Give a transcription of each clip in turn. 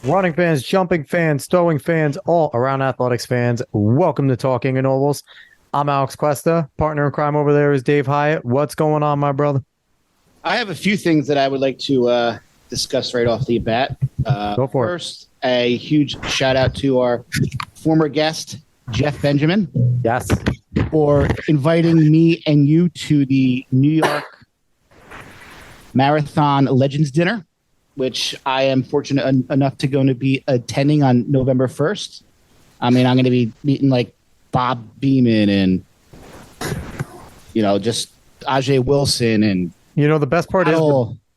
Running fans, jumping fans, throwing fans, all around athletics fans. Welcome to Talking in Ovals. I'm Alex Cuesta. Partner in crime over there is Dave Hyatt. What's going on, my brother? I have a few things that I would like to discuss right off the bat. Go for First, a huge shout out to our former guest, Jeff Benjamin, it. Yes. for inviting me and you to the New York Marathon Legends Dinner, which I am fortunate enough to be attending on November 1st. I mean, I'm going to be meeting like Bob Beeman and, just Ajay Wilson and The best part is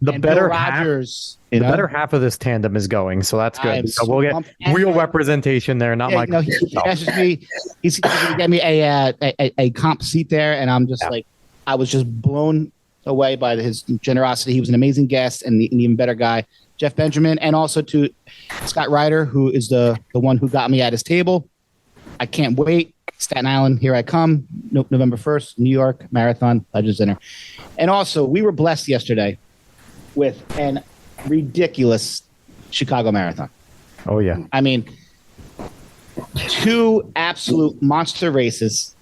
the better Rogers. The better half of this tandem is going, so that's good. So we'll get real representation there, not my. No, he messaged me. He's going to get me a comp seat there, and I'm just I was just blown away by his generosity. He was an amazing guest and an even better guy, Jeff Benjamin, and also to Scott Ryder, who is the one who got me at his table. I can't wait. Staten Island, here I come. November 1st, New York Marathon Legends Dinner. And also, we were blessed yesterday with an ridiculous Chicago Marathon. Oh, yeah. I mean, two absolute monster races.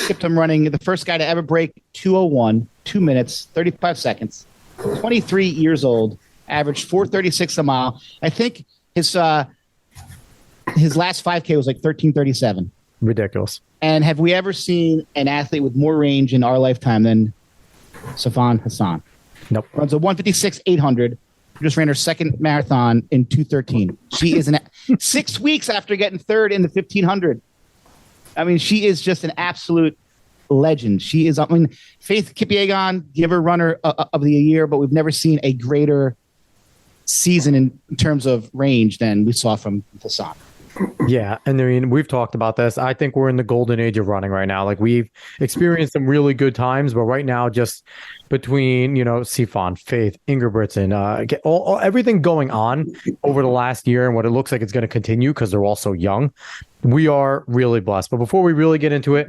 Kept him running. The first guy to ever break 2:01, 2 minutes, 35 seconds. 23 years old, averaged 4:36 a mile. I think his last 5K was like 13:37. Ridiculous. And have we ever seen an athlete with more range in our lifetime than Safan Hassan? Nope. Runs a 156-800. Just ran her second marathon in 2:13. She is 6 weeks after getting third in the 1500. I mean, she is just an absolute legend. She is, Faith Kipyegon, give her runner of the year, but we've never seen a greater season in terms of range than we saw from Hassan. Yeah, and I mean, we've talked about this. I think we're in the golden age of running right now. Like, we've experienced some really good times, but right now, just between, Sifan, Faith, Ingebrigtsen, everything going on over the last year and what it looks like it's going to continue because they're all so young, we are really blessed. But before we really get into it,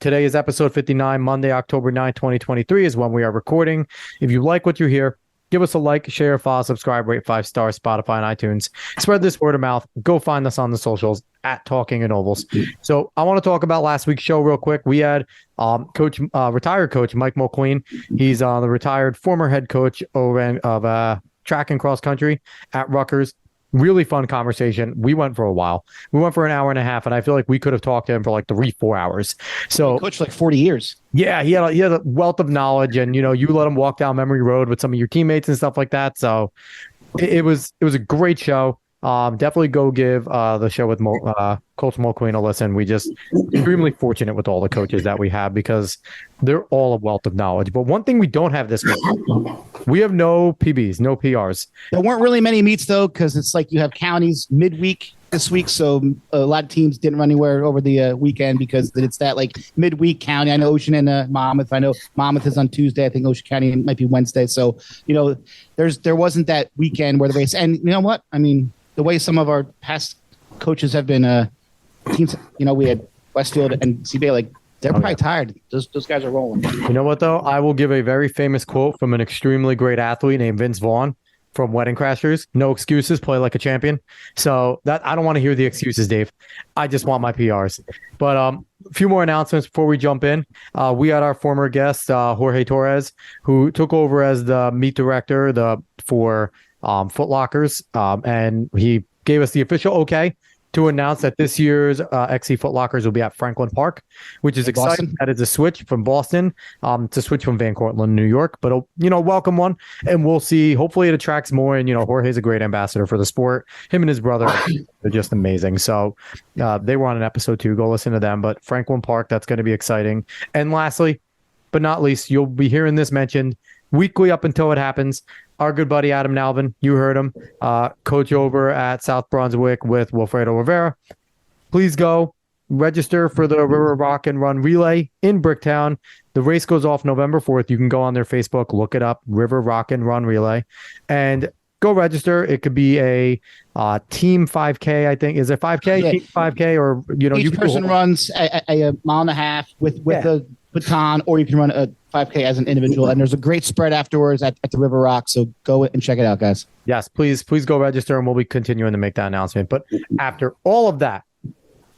today is episode 59, Monday, October 9th, 2023 is when we are recording. If you like what you hear, give us a like, share, follow, subscribe, rate 5 stars, Spotify and iTunes. Spread this word of mouth. Go find us on the socials at Talking in Ovals. So I want to talk about last week's show real quick. We had retired coach Mike Mulqueen. He's the retired former head coach of track and cross country at Rutgers. Really fun conversation. We went for a while. We went for an hour and a half, and I feel like we could have talked to him for like 3-4 hours. So he coached like 40 years. Yeah, he had a wealth of knowledge, and you let him walk down memory road with some of your teammates and stuff like that. So it was a great show. Definitely go give the show with Coach Mulqueen a listen. We just extremely fortunate with all the coaches that we have because they're all a wealth of knowledge. But one thing we don't have this week, we have no PBs, no PRs. There weren't really many meets though, because it's like you have counties midweek this week, so a lot of teams didn't run anywhere over the weekend because it's that like midweek county. I know Ocean and Monmouth. I know Monmouth is on Tuesday. I think Ocean County might be Wednesday. So there wasn't that weekend where the race. And you know what? I mean, the way some of our past coaches have been teams, we had Westfield and CBA, like they're probably tired. Those guys are rolling. You know what, though? I will give a very famous quote from an extremely great athlete named Vince Vaughn from Wedding Crashers. No excuses, play like a champion. So that I don't want to hear the excuses, Dave. I just want my PRs. But a few more announcements before we jump in. We had our former guest, Jorge Torres, who took over as the meet director for Foot Lockers, and he gave us the official okay to announce that this year's XC Foot Lockers will be at Franklin Park, which is exciting. Boston. That is a switch from Boston. It's a switch from Van Cortlandt, New York, but welcome one, and we'll see. Hopefully it attracts more, and Jorge's a great ambassador for the sport. Him and his brother are just amazing. So they were on an episode 2. Go listen to them. But Franklin Park, that's going to be exciting. And lastly, but not least, you'll be hearing this mentioned weekly up until it happens. Our good buddy Adam Nalvin, you heard him, coach over at South Brunswick with Wilfredo Rivera. Please go register for the River Rock and Run Relay in Bricktown. The race goes off November 4th. You can go on their Facebook, look it up, River Rock and Run Relay, and go register. It could be a team 5K, I think. Is it 5K? Yeah. Team 5K, or each person runs a mile and a half with baton, or you can run a 5K as an individual. And there's a great spread afterwards at the River Rock. So go and check it out, guys. Yes, please go register, and we'll be continuing to make that announcement. But after all of that,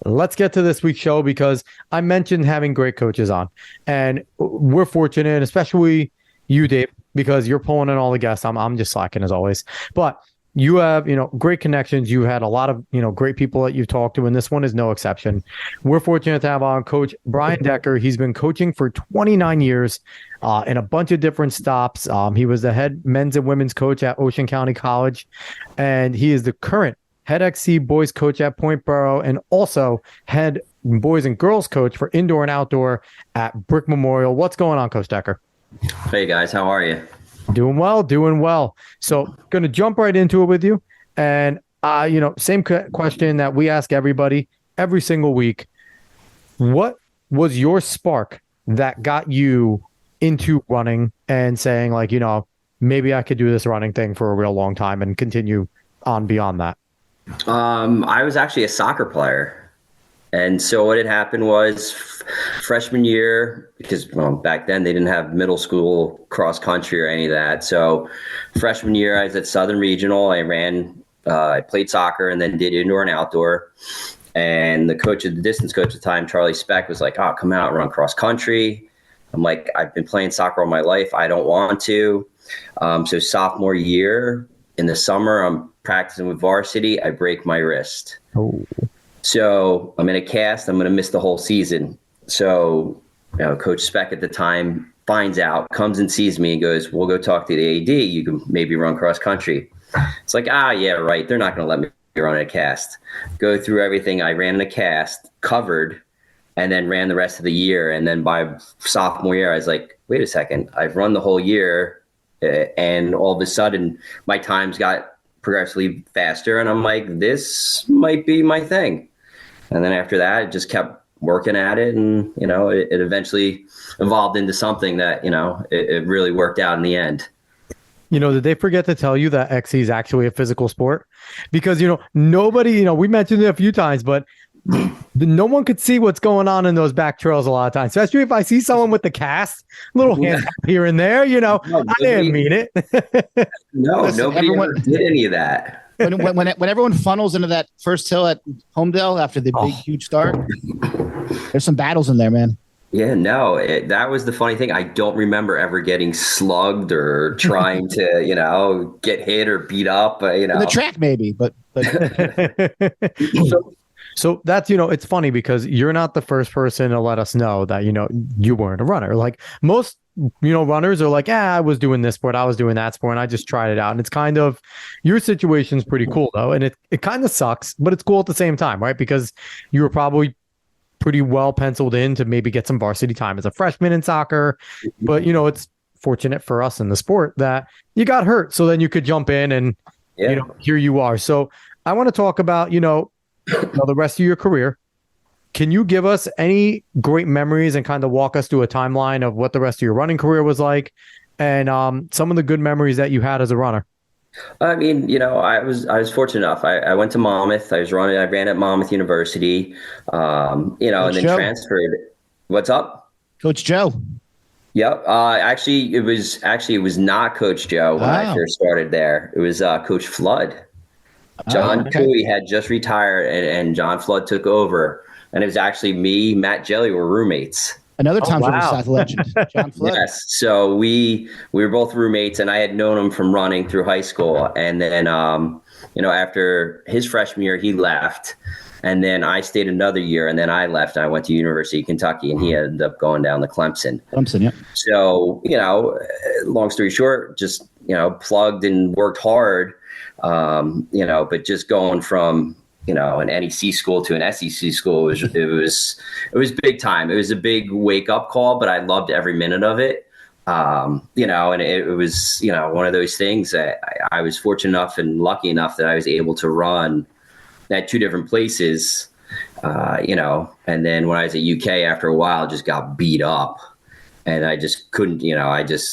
let's get to this week's show, because I mentioned having great coaches on, and we're fortunate, especially you, Dave, because you're pulling in all the guests. I'm just slacking as always, but you have, great connections. You had a lot of, great people that you've talked to, and this one is no exception. We're fortunate to have on Coach Brian Decker. He's been coaching for 29 years in a bunch of different stops. He was the head men's and women's coach at Ocean County College, and he is the current head XC boys coach at Point Boro, and also head boys and girls coach for indoor and outdoor at Brick Memorial. What's going on, Coach Decker? Hey guys, how are you? Doing well. So going to jump right into it with you. And, same question that we ask everybody every single week. What was your spark that got you into running and saying, like, maybe I could do this running thing for a real long time and continue on beyond that? I was actually a soccer player. And so what had happened was freshman year, because back then they didn't have middle school cross country or any of that. So freshman year, I was at Southern Regional. I played soccer and then did indoor and outdoor. And the distance coach at the time, Charlie Speck, was like, "Oh, come out and run cross country." I'm like, "I've been playing soccer all my life. I don't want to." So sophomore year in the summer, I'm practicing with varsity. I break my wrist. Oh. So I'm in a cast. I'm going to miss the whole season. So, Coach Speck at the time finds out, comes and sees me and goes, "We'll go talk to the AD. You can maybe run cross country." It's like, yeah, right. They're not going to let me run in a cast. Go through everything. I ran in a cast, covered, and then ran the rest of the year. And then by sophomore year, I was like, wait a second. I've run the whole year. And all of a sudden, my times got progressively faster. And I'm like, this might be my thing. And then after that, I just kept working at it. And, it eventually evolved into something that, it really worked out in the end. Did they forget to tell you that XC is actually a physical sport? Because, nobody, we mentioned it a few times, but no one could see what's going on in those back trails a lot of times, especially if I see someone with the cast, little hand here and there, No, I didn't mean it. No, listen, nobody ever did any of that. When everyone funnels into that first hill at Homedale after the big, huge start, there's some battles in there, man. Yeah, no, that was the funny thing. I don't remember ever getting slugged or trying to, get hit or beat up. In the track, maybe, but. So that's, it's funny because you're not the first person to let us know that, you weren't a runner. Like most, runners are like, I was doing this sport, I was doing that sport, and I just tried it out. And it's kind of, your situation's pretty cool though. And it kind of sucks, but it's cool at the same time, right? Because you were probably pretty well penciled in to maybe get some varsity time as a freshman in soccer. But, it's fortunate for us in the sport that you got hurt. So then you could jump in and, here you are. So I want to talk about, the rest of your career. Can you give us any great memories and kind of walk us through a timeline of what the rest of your running career was like, and some of the good memories that you had as a runner? I mean, I was fortunate enough. I went to Monmouth. I ran at Monmouth University, and then Joe. transferred. What's up? Coach Joe. Yep. Actually, it was not Coach Joe when I first started there. It was Coach Flood. John Toohey had just retired, and John Flood took over. And it was actually me, Matt Jelly were roommates. Another Tom South legend, John Flood. Yes. So we were both roommates, and I had known him from running through high school. And then, after his freshman year, he left. And then I stayed another year, and then I left. I went to University of Kentucky, and he ended up going down to Clemson. Yeah. So, long story short, just, plugged and worked hard. But just going from, an NEC school to an SEC school, it was big time. It was a big wake up call, but I loved every minute of it. And it was, one of those things that I was fortunate enough and lucky enough that I was able to run at two different places, and then when I was at UK after a while, just got beat up and I just couldn't,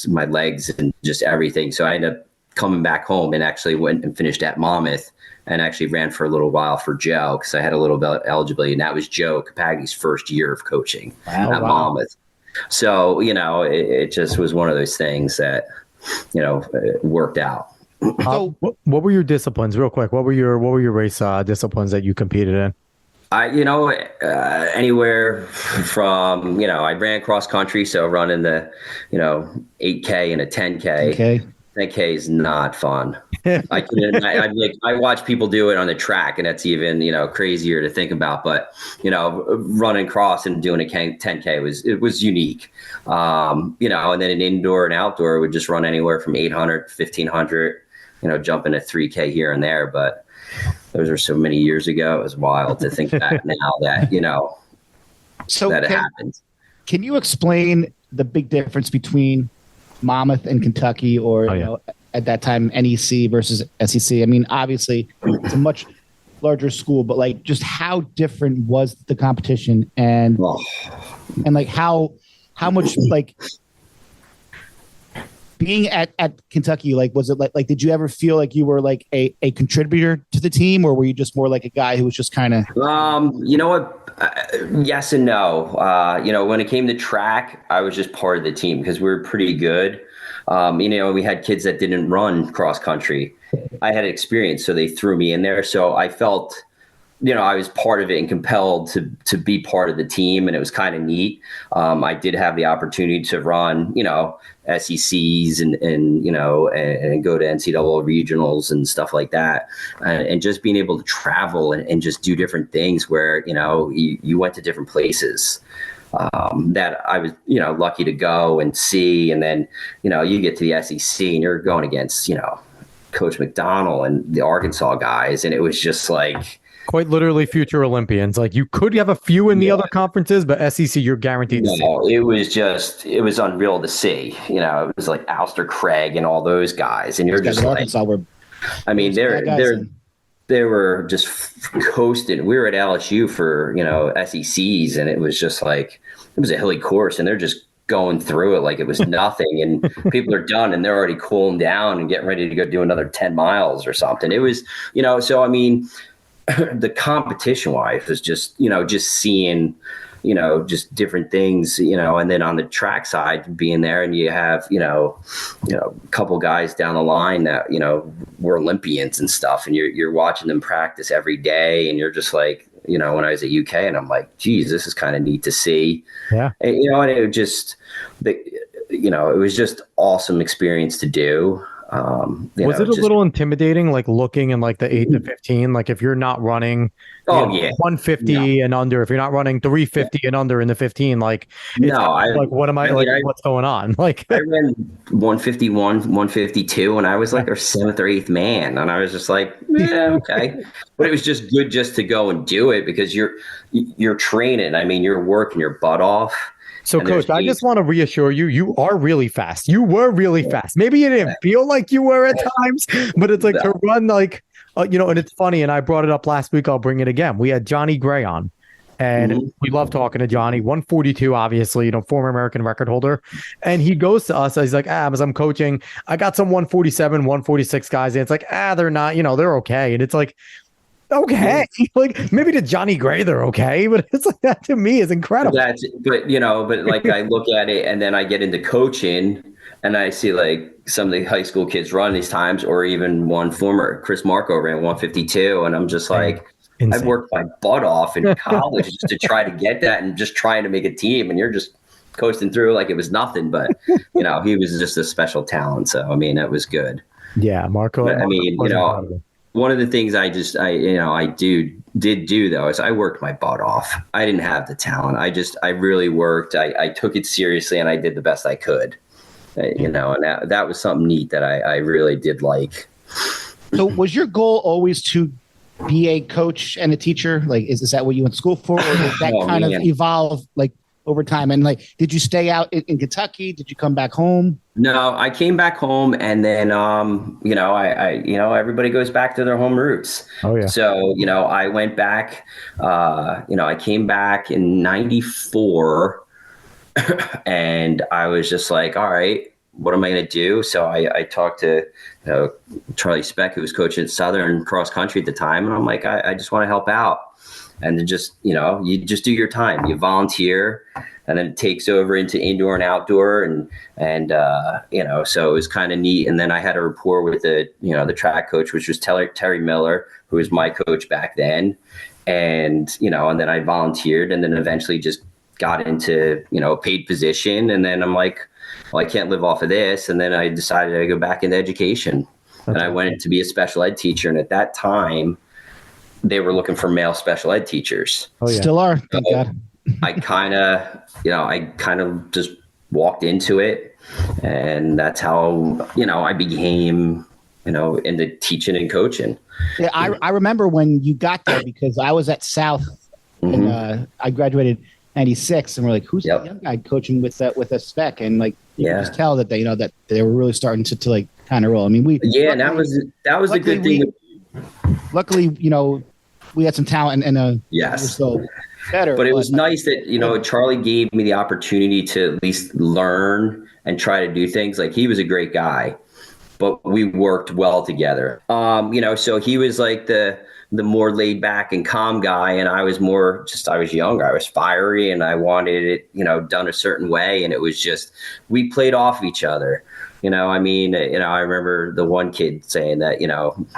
my legs and just everything. So I ended up coming back home and actually went and finished at Monmouth and actually ran for a little while for Joe because I had a little bit of eligibility, and that was Joe Capagni's first year of coaching at Monmouth. So, it just was one of those things that, it worked out. So What were your disciplines, real quick? What were your race disciplines that you competed in? Anywhere from, I ran cross country, so running the, 8K and a 10K. okay, 10K is not fun. I watch people do it on the track, and that's even, crazier to think about. But, running cross and doing a 10K was unique. And then an indoor and outdoor would just run anywhere from 800, 1500, jumping a 3K here and there. But those are so many years ago. It was wild to think back now that, so that it happened. can you explain the big difference between Monmouth and Kentucky, or at that time NEC versus SEC? I mean, obviously it's a much larger school, but like, just how different was the competition, and like how much, like, being at Kentucky, like, was it like did you ever feel like you were like a contributor to the team, or were you just more like a guy who was just kind of? You know what? Yes and no. When it came to track, I was just part of the team because we were pretty good. We had kids that didn't run cross country. I had experience, so they threw me in there. So I felt, I was part of it and compelled to be part of the team, and it was kind of neat. I did have the opportunity to run, SECs and go to NCAA regionals and stuff like that, and just being able to travel and just do different things where you went to different places that I was lucky to go and see, and then you get to the SEC and you're going against Coach McDonald and the Arkansas guys, and it was just like. Quite literally future Olympians. Like, you could have a few in the other conferences, but SEC, you're guaranteed to see. It was unreal to see. It was like Alistair Craig and all those guys, and you're just like, Arkansas were, I mean, they were just coasting. We were at LSU for SECs, and it was just like, it was a hilly course, and they're just going through it like it was nothing, and people are done and they're already cooling down and getting ready to go do another 10 miles or something. It was, so I mean, the competition wise was just, just seeing, just different things, and then on the track side being there, and you have, a couple guys down the line that, were Olympians and stuff, and you're watching them practice every day, and you're just like, when I was at UK, and I'm like, geez, this is kind of neat to see. Yeah. And, and it just, it was just awesome experience to do. Was it a little intimidating, like looking in like the 8 to 15? Like, if you're not running 150 and under, if you're not running 350 and under in the 15, like, what am what's going on? Like, I ran 151, 152, and I was like our 7th or 8th man, and I was just like, okay. But it was just good just to go and do it because you're training. I mean, you're working your butt off. So, Coach, I just want to reassure you, you are really fast. You were really fast. Maybe you didn't feel like you were at times, but it's like to run like, and it's funny. And I brought it up last week. I'll bring it again. We had Johnny Gray on, and we love talking to Johnny. 142, obviously, former American record holder. And he goes to us, he's like, as I'm coaching, I got some 147, 146 guys. And it's like, they're not, they're okay. And it's like, okay, like maybe to Johnny Gray they're okay, but it's like, that to me is incredible. But like I look at it and then I get into coaching and I see like some of the high school kids run these times, or even one former Chris Marco ran 152, and I'm just like, insane. I worked my butt off in college just to try to get that and just trying to make a team, and you're just coasting through like it was nothing. But he was just a special talent, so I mean, it was good. Yeah, Marco. But, I mean, one of the things I did do though is I worked my butt off. I didn't have the talent. I really worked. I took it seriously and I did the best I could. And that was something neat that I really did like. So was your goal always to be a coach and a teacher? Like, is that what you went to school for, or did that of evolve like over time? And like, did you stay out in Kentucky? Did you come back home? No, I came back home, and then everybody goes back to their home roots. Oh yeah. So I went back. I came back in '94, and I was just like, all right, what am I going to do? So I talked to Charlie Speck, who was coaching at Southern cross country at the time, and I'm like, I just want to help out. and then just, you just do your time, you volunteer, and then it takes over into indoor and outdoor. And so it was kind of neat. And then I had a rapport with the track coach, which was Terry Miller, who was my coach back then. And then I volunteered, and then eventually just got into, a paid position. And then I'm like, well, I can't live off of this. And then I decided to go back into education. And I went to be a special ed teacher. And at that time, they were looking for male special ed teachers. Oh, yeah. Still are. Thank God. I kind of just walked into it. And that's how, I became, into teaching and coaching. Yeah, I remember when you got there, because I was at South, and I graduated 96, and we're like, who's that young guy coaching with a spec? And like, you could just tell that they, that they were really starting to like kind of roll. I mean, and that was a good thing. Luckily, we had some talent, and yes, so better. But it was nice that Charlie gave me the opportunity to at least learn and try to do things. Like, he was a great guy, but we worked well together. So he was like the more laid back and calm guy, and I was I was younger, I was fiery, and I wanted it, done a certain way. And it was just, we played off each other. I remember the one kid saying that,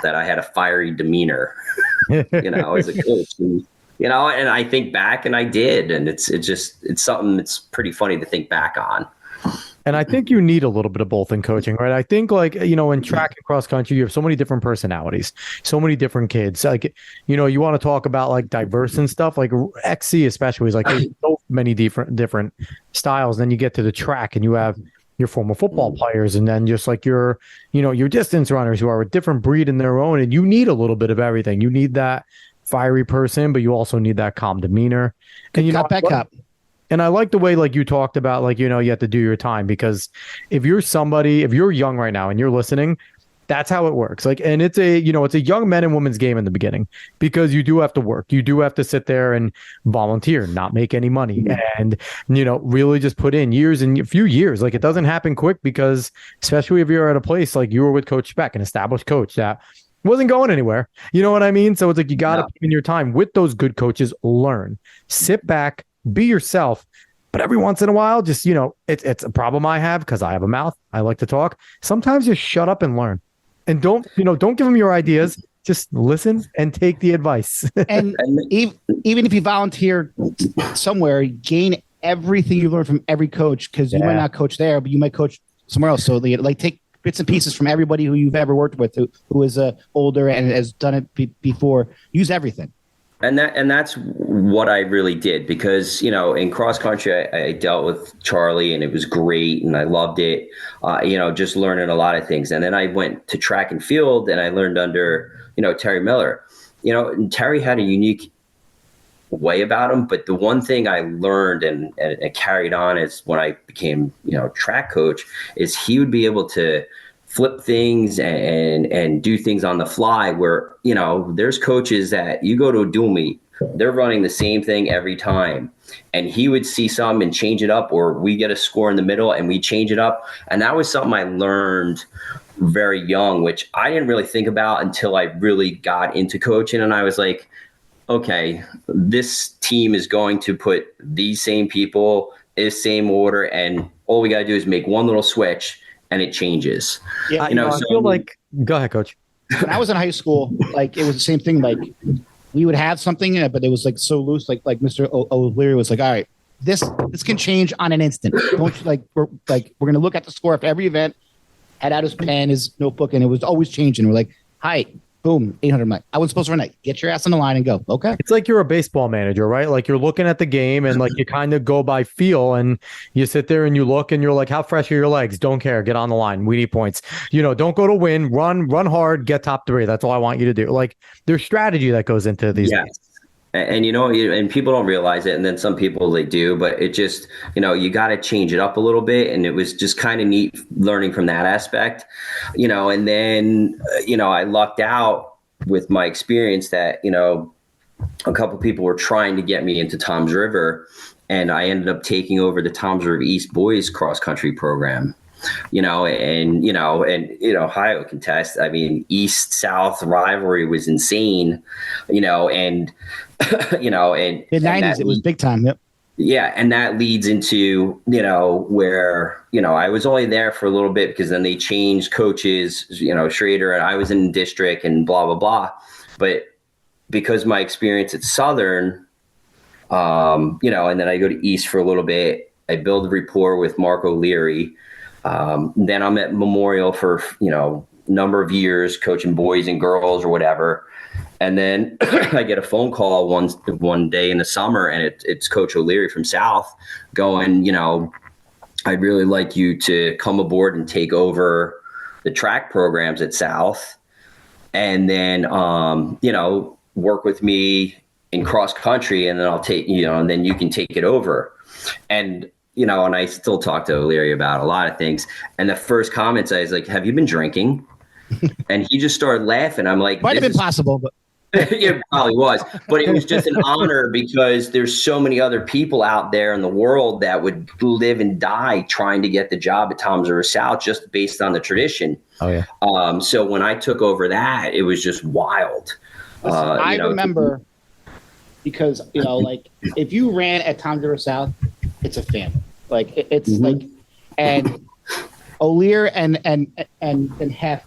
that I had a fiery demeanor, as a coach. And I think back, and I did, and it's something that's pretty funny to think back on. And I think you need a little bit of both in coaching, right? I think, like, in track and cross country, you have so many different personalities, so many different kids. Like, you want to talk about like diverse and stuff, like XC especially is like, there's so many different styles. Then you get to the track, and you have your former football players, and then just like your distance runners who are a different breed in their own. And you need a little bit of everything. You need that fiery person, but you also need that calm demeanor. And And I like the way, like, you talked about, like, you have to do your time, because if you're young right now and you're listening, that's how it works. Like, and it's a young men and women's game in the beginning, because you do have to work. You do have to sit there and volunteer, not make any money, and, really just put in years and a few years. Like, it doesn't happen quick, because especially if you're at a place like you were with Coach Speck, an established coach that wasn't going anywhere. You know what I mean? So it's like, you got to put in your time with those good coaches, learn, sit back, be yourself. But every once in a while, just, it's a problem I have, because I have a mouth. I like to talk. Sometimes just shut up and learn, and don't give them your ideas. Just listen and take the advice. And even if you volunteer somewhere, gain everything you learn from every coach, because you might not coach there, but you might coach somewhere else. So like, take bits and pieces from everybody who you've ever worked with, who is older and has done it before. Use everything. And that's what I really did, because, in cross country, I dealt with Charlie, and it was great, and I loved it, just learning a lot of things. And then I went to track and field, and I learned under, Terry Miller. And Terry had a unique way about him, but the one thing I learned and carried on is when I became, track coach, is he would be able to flip things and do things on the fly, where, there's coaches that you go to a dual meet, they're running the same thing every time, and he would see some and change it up, or we get a score in the middle and we change it up. And that was something I learned very young, which I didn't really think about until I really got into coaching. And I was like, okay, this team is going to put these same people in the same order, and all we got to do is make one little switch, and it changes. Yeah, I feel like, go ahead, Coach. When I was in higь school, like, it was the same thing. Like, we would have something, but it was like so loose. Like Mr. O'Leary was like, all right, this can change on an instant. Don't we're going to look at the score of every event. Had out his pen, his notebook, and it was always changing. We're like, hi, boom, 800 mic. I wasn't supposed to run that. Get your ass on the line and go. Okay. It's like you're a baseball manager, right? Like, you're looking at the game, and like, you kind of go by feel, and you sit there and you look, and you're like, how fresh are your legs? Don't care. Get on the line. We need points. Don't go to win. Run hard. Get top 3. That's all I want you to do. Like, there's strategy that goes into these games. And, and people don't realize it. And then some people, they do, but it just, you got to change it up a little bit. And it was just kind of neat learning from that aspect, and then, I lucked out with my experience that, a couple people were trying to get me into Toms River, and I ended up taking over the Toms River East boys cross country program. Ohio can test. I mean, East-South rivalry was insane, and and mid '90s, it was big time. Yep. yeah, and that leads into, where, I was only there for a little bit because then they changed coaches, Schrader, and I was in district and blah, blah, blah. But because my experience at Southern, and then I go to East for a little bit, I build a rapport with Mark O'Leary. Then I'm at Memorial for, number of years coaching boys and girls or whatever. And then I get a phone call one day in the summer, and it's Coach O'Leary from South going, I'd really like you to come aboard and take over the track programs at South, and then, work with me in cross country, and then I'll take, and then you can take it over. And, and I still talk to O'Leary about a lot of things. And the first comments I was like, have you been drinking? And he just started laughing. I'm like, might have been possible, but it probably was, but it was just an honor because there's so many other people out there in the world that would live and die trying to get the job at Toms River South just based on the tradition. Oh yeah. So when I took over that, it was just wild. I remember because, like if you ran at Toms River South, it's a family. Like it's like, and O'Leary and Hef,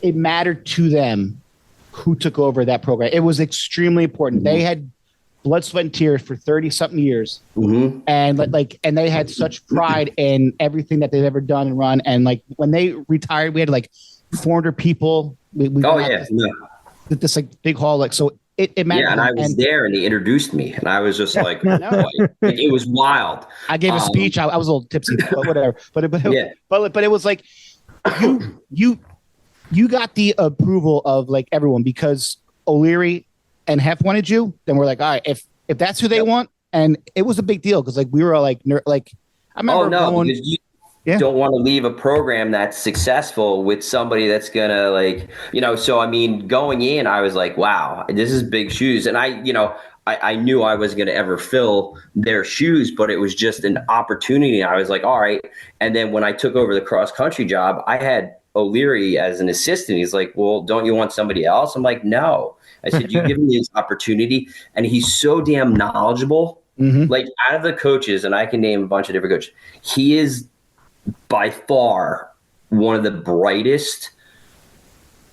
it mattered to them who took over that program. It was extremely important. They had blood, sweat, and tears for 30-something years. And and they had such pride in everything that they've ever done and run. And like when they retired, we had like 400 people. This like big hall. Like, so it mattered. Yeah, and I was there, and they introduced me, and I was just like, it was wild. I gave a speech. I was a little tipsy, but whatever. But it was like you got the approval of like everyone because O'Leary and Hef wanted you. Then we're like, all right, if that's who they want, and it was a big deal because like we were like I remember because you don't want to leave a program that's successful with somebody that's gonna like So I mean, going in, I was like, wow, this is big shoes, and I knew I wasn't gonna ever fill their shoes, but it was just an opportunity. I was like, all right, and then when I took over the cross country job, I had O'Leary as an assistant. He's like, well, don't you want somebody else? I'm like, no. I said, you give me this opportunity. And he's so damn knowledgeable. Like out of the coaches, and I can name a bunch of different coaches, he is by far one of the brightest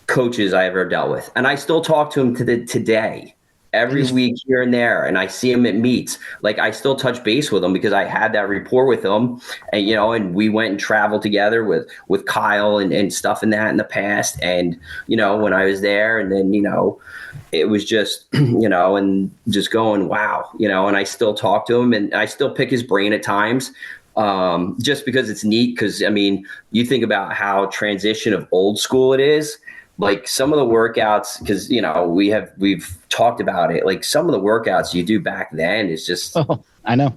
coaches I ever dealt with. And I still talk to him today. Every week here and there, and I see him at meets. Like I still touch base with him because I had that rapport with him, and and we went and traveled together with Kyle and stuff in that in the past. And when I was there, and then it was just and just going wow, and I still talk to him, and I still pick his brain at times. Just because it's neat, because I mean, you think about how transition of old school it is. Like some of the workouts, because we've talked about it. Like some of the workouts you do back then is just, I know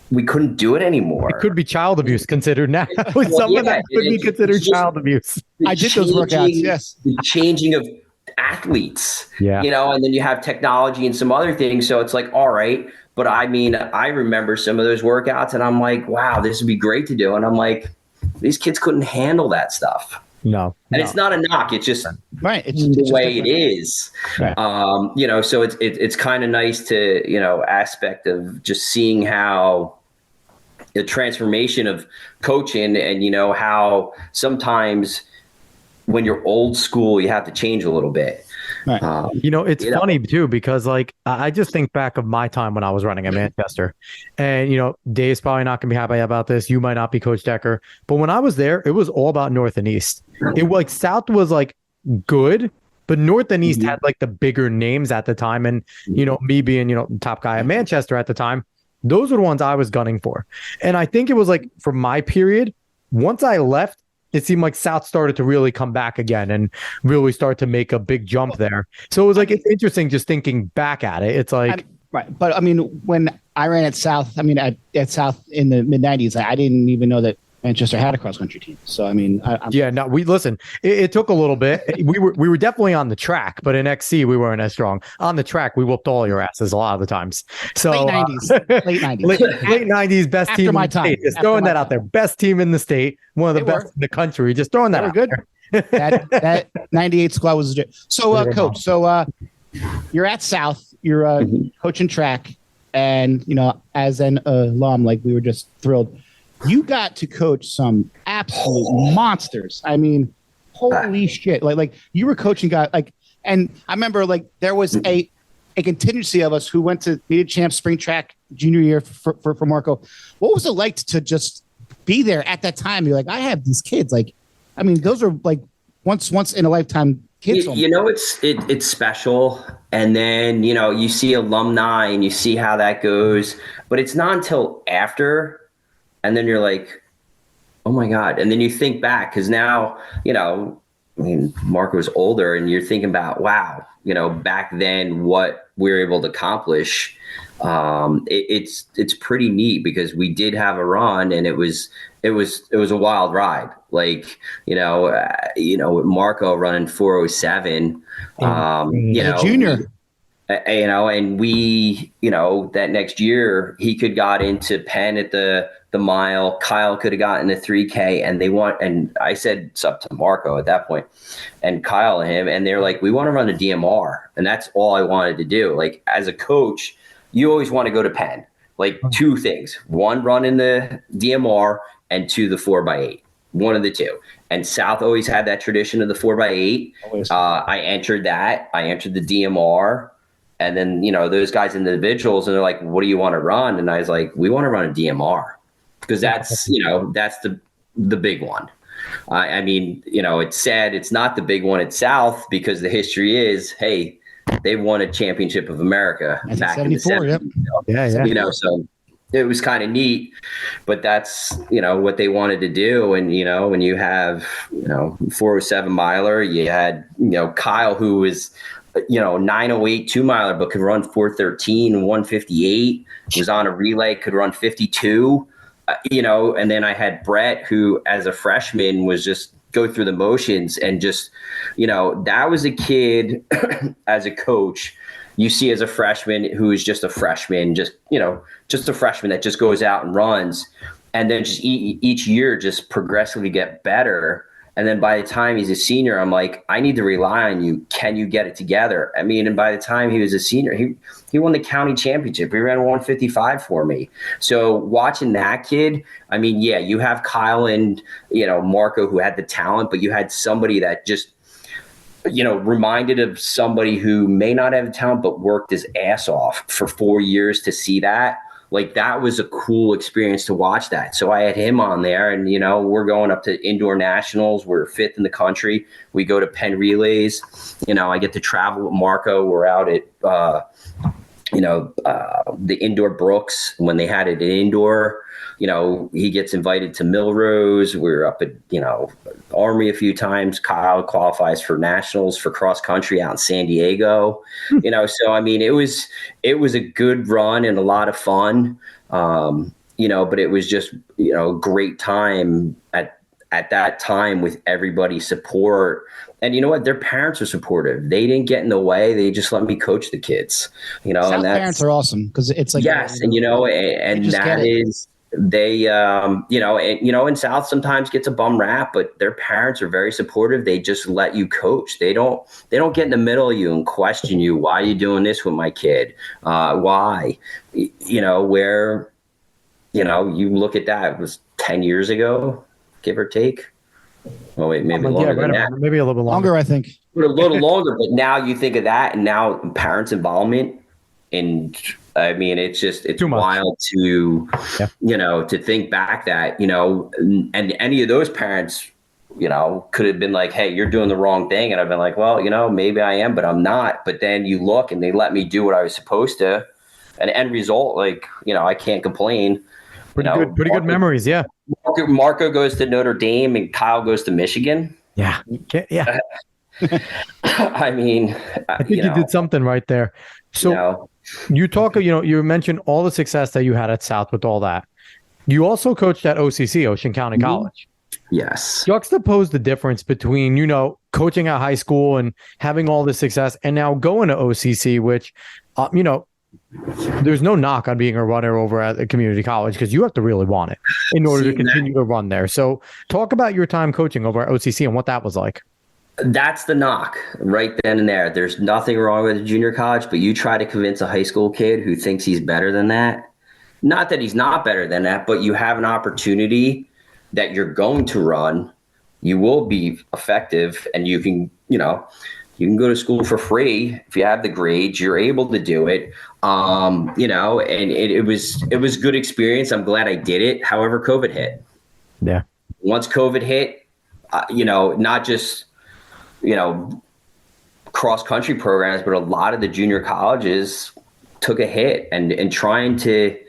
we couldn't do it anymore. It could be child abuse considered now. Some of that could be considered child abuse. I did those workouts. Yes, the changing of athletes. Yeah, and then you have technology and some other things. So it's like, all right. But I mean, I remember some of those workouts, and I'm like, wow, this would be great to do. And I'm like, these kids couldn't handle that stuff. No. It's not a knock. It's just right. It's the way it is. Right. So it's kind of nice to, aspect of just seeing how the transformation of coaching and, how sometimes when you're old school, you have to change a little bit. Right. It's funny too, because like I just think back of my time when I was running at Manchester, and Dave's probably not going to be happy about this. You might not be, Coach Decker, but when I was there, it was all about North and East. It like South was like good, but North and East had like the bigger names at the time, and me being the top guy at Manchester at the time, those were the ones I was gunning for. And I think it was like for my period, once I left, it seemed like South started to really come back again and really start to make a big jump there. So it was like, it's interesting just thinking back at it. It's like, right. But I mean, when I ran at South, at South in the mid 90s, I didn't even know that Manchester had a cross country team. So, I mean, it took a little bit. We were definitely on the track, but in XC, we weren't as strong. On the track, we whooped all your asses a lot of the times. So late 90s, late 90s, best after team my in the time. state. Just throwing that out there. Best team in the state, one of the best in the country. Just throwing that out good. There. that 98 squad was legit. So, Coach, you're at South. you're Mhm. coaching track, and as an alum, like we were just thrilled. You got to coach some absolute monsters. I mean, holy shit! Like you were coaching guys and I remember like there was a contingency of us who went to media champ spring track junior year for Marco. What was it like to just be there at that time? You're like, I have these kids. Like, I mean, those are like once in a lifetime kids. It's special, and then you see alumni and you see how that goes, but it's not until after, and then you're like, oh my god, and then you think back because now I mean, Mark was older, and you're thinking about, wow, back then what we were able to accomplish. It's pretty neat because we did have a run, and it was a wild ride. Like with Marco running 407, junior. And we, that next year he could got into Penn at the mile. Kyle could have gotten the 3K, and I said it's up to Marco at that point, and Kyle and him, and they're like, we want to run the DMR, and that's all I wanted to do. Like as a coach, you always want to go to Penn. Like two things: one, run in the DMR, and two, the 4x8. One of the two. And South always had that tradition of the 4x8. I entered that. I entered the DMR. And then, those guys individuals, and they're like, what do you want to run? And I was like, we want to run a DMR because that's the big one. I mean, it's sad it's not the big one at South because the history is, hey, they won a championship of America back in the 70s. Yep. So it was kind of neat, but that's, what they wanted to do. And, when you have, 407 miler, you had, Kyle, who was, 908 2-miler, but could run 413, 158, was on a relay, could run 52, and then I had Brett, who as a freshman was just go through the motions and just, that was a kid as a coach you see as a freshman who is just a freshman, just a freshman that just goes out and runs, and then just each year just progressively get better. And then by the time he's a senior, I'm like, I need to rely on you. Can you get it together? I mean, and by the time he was a senior, he won the county championship. He ran 155 for me. So watching that kid, I mean, yeah, you have Kyle and, Marco who had the talent, but you had somebody that just, reminded of somebody who may not have the talent, but worked his ass off for 4 years to see that. Like that was a cool experience to watch that. So I had him on there, and, we're going up to indoor nationals. We're 5th in the country. We go to Penn relays. I get to travel with Marco. We're out at, the indoor Brooks when they had it in indoor. He gets invited to Milrose. We're up at, Army a few times. Kyle qualifies for nationals for cross country out in San Diego. So I mean, it was a good run and a lot of fun. But it was just, a great time at that time with everybody's support. And you know what? Their parents are supportive. They didn't get in the way. They just let me coach the kids. South and parents are awesome because it's like yes, and that is. They, and South sometimes gets a bum rap, but their parents are very supportive. They just let you coach. They don't get in the middle of you and question you. Why are you doing this with my kid? Why? Where, you look at that, it was 10 years ago, give or take. Oh, wait, maybe longer than that. Maybe a little bit longer, I think. But a little longer, but now you think of that, and now parents' involvement in, I mean, it's wild to, to think back that, and any of those parents, could have been like, hey, you're doing the wrong thing. And I've been like, well, maybe I am, but I'm not. But then you look and they let me do what I was supposed to. And end result, like, I can't complain. Pretty good memories. Yeah. Marco goes to Notre Dame and Kyle goes to Michigan. Yeah. Yeah. I mean, I think you did something right there. So you talk, you mentioned all the success that you had at South with all that. You also coached at OCC, Ocean County College. Yes. Juxtapose the difference between, coaching at high school and having all this success and now going to OCC, which, there's no knock on being a runner over at a community college because you have to really want it in order to continue to run there. So talk about your time coaching over at OCC and what that was like. That's the knock right then and there. There's nothing wrong with a junior college, but you try to convince a high school kid who thinks he's better than that. Not that he's not better than that, but you have an opportunity that you're going to run. You will be effective, and you can, you can go to school for free if you have the grades. You're able to do it, and it was good experience. I'm glad I did it. However, COVID hit. Yeah. Once COVID hit, not just cross country programs, but a lot of the junior colleges took a hit, and trying to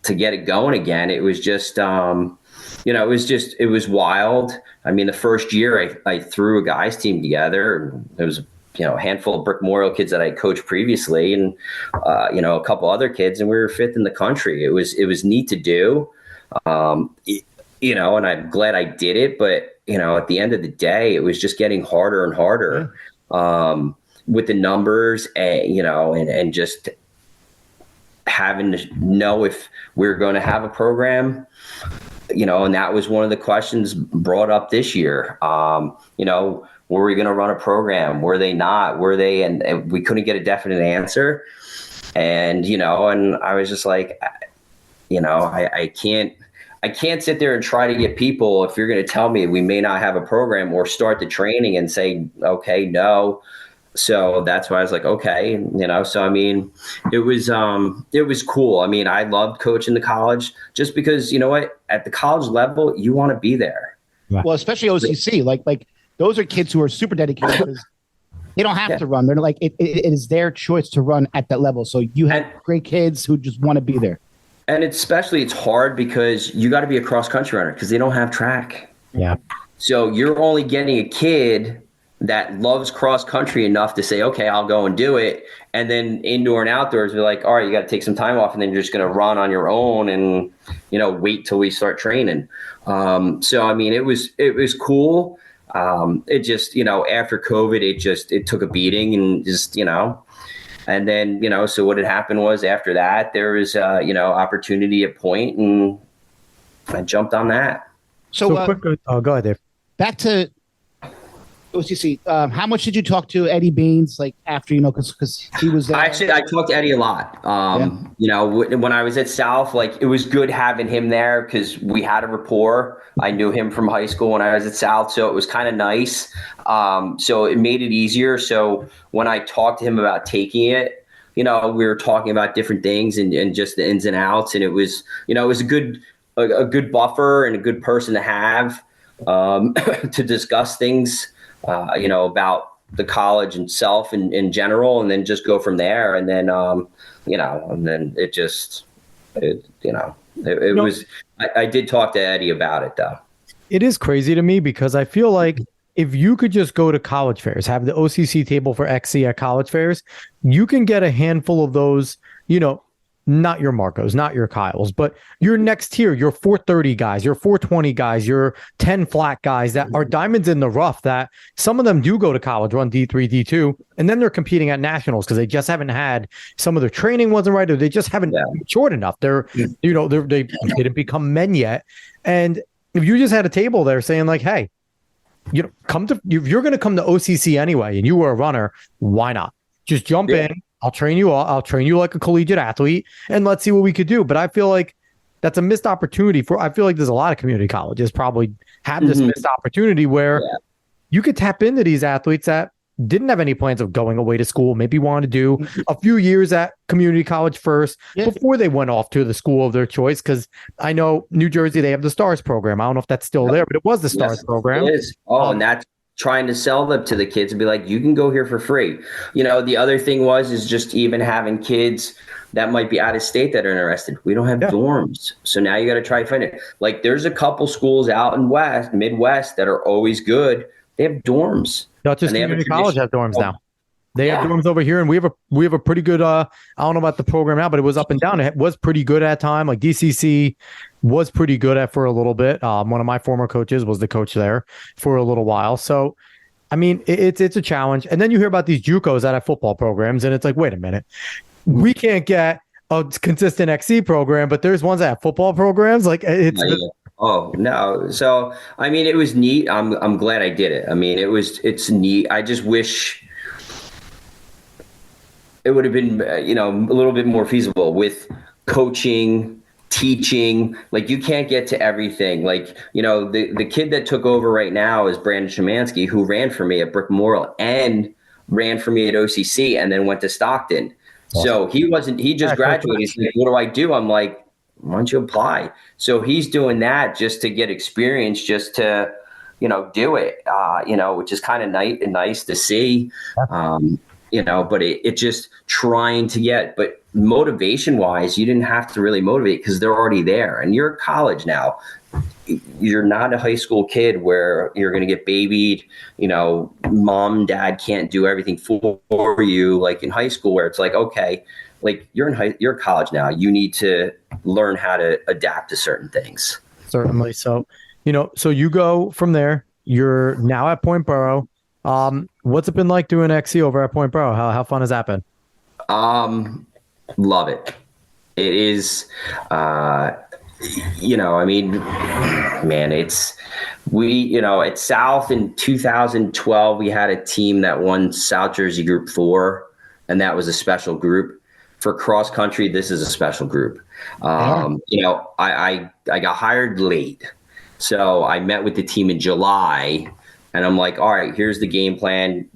get it going again. It was just, it was wild. I mean, the first year I threw a guys team together. There was, a handful of Brick Memorial kids that I coached previously, and, a couple other kids, and we were fifth in the country. It was neat to do. And I'm glad I did it, but, at the end of the day, it was just getting harder and harder, with the numbers, and just having to know if we're going to have a program, and that was one of the questions brought up this year. Were we going to run a program? Were they not? Were they? And we couldn't get a definite answer. And, and I was just like, I can't sit there and try to get people, if you're going to tell me we may not have a program, or start the training and say, okay, no. So that's why I was like, okay, so, I mean, it was cool. I mean, I loved coaching the college, just because, at the college level, you want to be there. Well, especially OCC, like those are kids who are super dedicated, because they don't have to run. They're like, it is their choice to run at that level. So you have great kids who just want to be there. And it's hard because you got to be a cross country runner, because they don't have track. Yeah. So you're only getting a kid that loves cross country enough to say, okay, I'll go and do it. And then indoor and outdoors, we're like, all right, you got to take some time off, and then you're just going to run on your own and, wait till we start training. So, I mean, it was cool. It just, after COVID, it took a beating, and just, and then, so what had happened was, after that, there was, opportunity at Point, and I jumped on that. So quick, go ahead, Dave. Back to OCC. How much did you talk to Eddie Baines, like, after, because he was there? Actually, I talked to Eddie a lot. When I was at South, like, it was good having him there, because we had a rapport. I knew him from high school when I was at South, so it was kind of nice. So it made it easier. So when I talked to him about taking it, we were talking about different things, and just the ins and outs. And it was, it was a good buffer and a good person to have, to discuss things, about the college itself in general, and then just go from there. And then, and then it just, was, I did talk to Eddie about it, though. It is crazy to me, because I feel like if you could just go to college fairs, have the OCC table for XC at college fairs, you can get a handful of those, not your Marcos, not your Kyles, but your next tier, your 430 guys, your 420 guys, your 10 flat guys that are diamonds in the rough, that some of them do go to college, run D3, D2, and then they're competing at nationals because they just haven't had, some of their training wasn't right, or they just haven't matured enough. They didn't become men yet. And if you just had a table there saying like, hey, if you're going to come to OCC anyway, and you were a runner, why not? Just jump in. I'll train you all. I'll train you like a collegiate athlete, and let's see what we could do. But I feel like that's a missed opportunity I feel like there's a lot of community colleges probably have this missed opportunity where you could tap into these athletes that didn't have any plans of going away to school, maybe wanted to do a few years at community college first before they went off to the school of their choice. Because I know New Jersey, they have the STARS program. I don't know if that's still there, but it was the STARS program. It is. And that's trying to sell them to the kids and be like, you can go here for free. The other thing is just even having kids that might be out of state that are interested. We don't have dorms. So now you got to try to find it. Like, there's a couple schools out in Midwest that are always good. They have dorms. Dutchess Community College have dorms now. They have dorms over here, and we have a pretty good, I don't know about the program now, but it was up and down. It was pretty good at time. Like DCC was pretty good at for a little bit. One of my former coaches was the coach there for a little while. So, I mean, it's a challenge. And then you hear about these JUCOs that have football programs, and it's like, wait a minute, we can't get a consistent XC program, but there's ones that have football programs. Like, it's Oh no. So I mean, it was neat. I'm glad I did it. I mean, it's neat. I just wish it would have been, a little bit more feasible with coaching, teaching. Like you can't get to everything. Like, the kid that took over right now is Brandon Szymanski, who ran for me at Brick Memorial and ran for me at OCC and then went to Stockton. Awesome. So he just graduated. He's like, what do I do? I'm like, why don't you apply? So he's doing that just to get experience, just to, do it, which is kind of nice to see. But it just trying to get, but motivation wise, you didn't have to really motivate because they're already there and you're at college now. You're not a high school kid where you're going to get babied, mom, dad can't do everything for you. Like in high school where it's like, okay, like you're in college now. You need to learn how to adapt to certain things. Certainly. So, so you go from there, you're now at Point Boro. What's it been like doing XC over at Point Boro? How fun has that been? Love it. It is, I mean, man, at South in 2012, we had a team that won South Jersey Group 4, and that was a special group. For cross country, this is a special group. I got hired late. So I met with the team in July, and I'm like, all right, here's the game plan,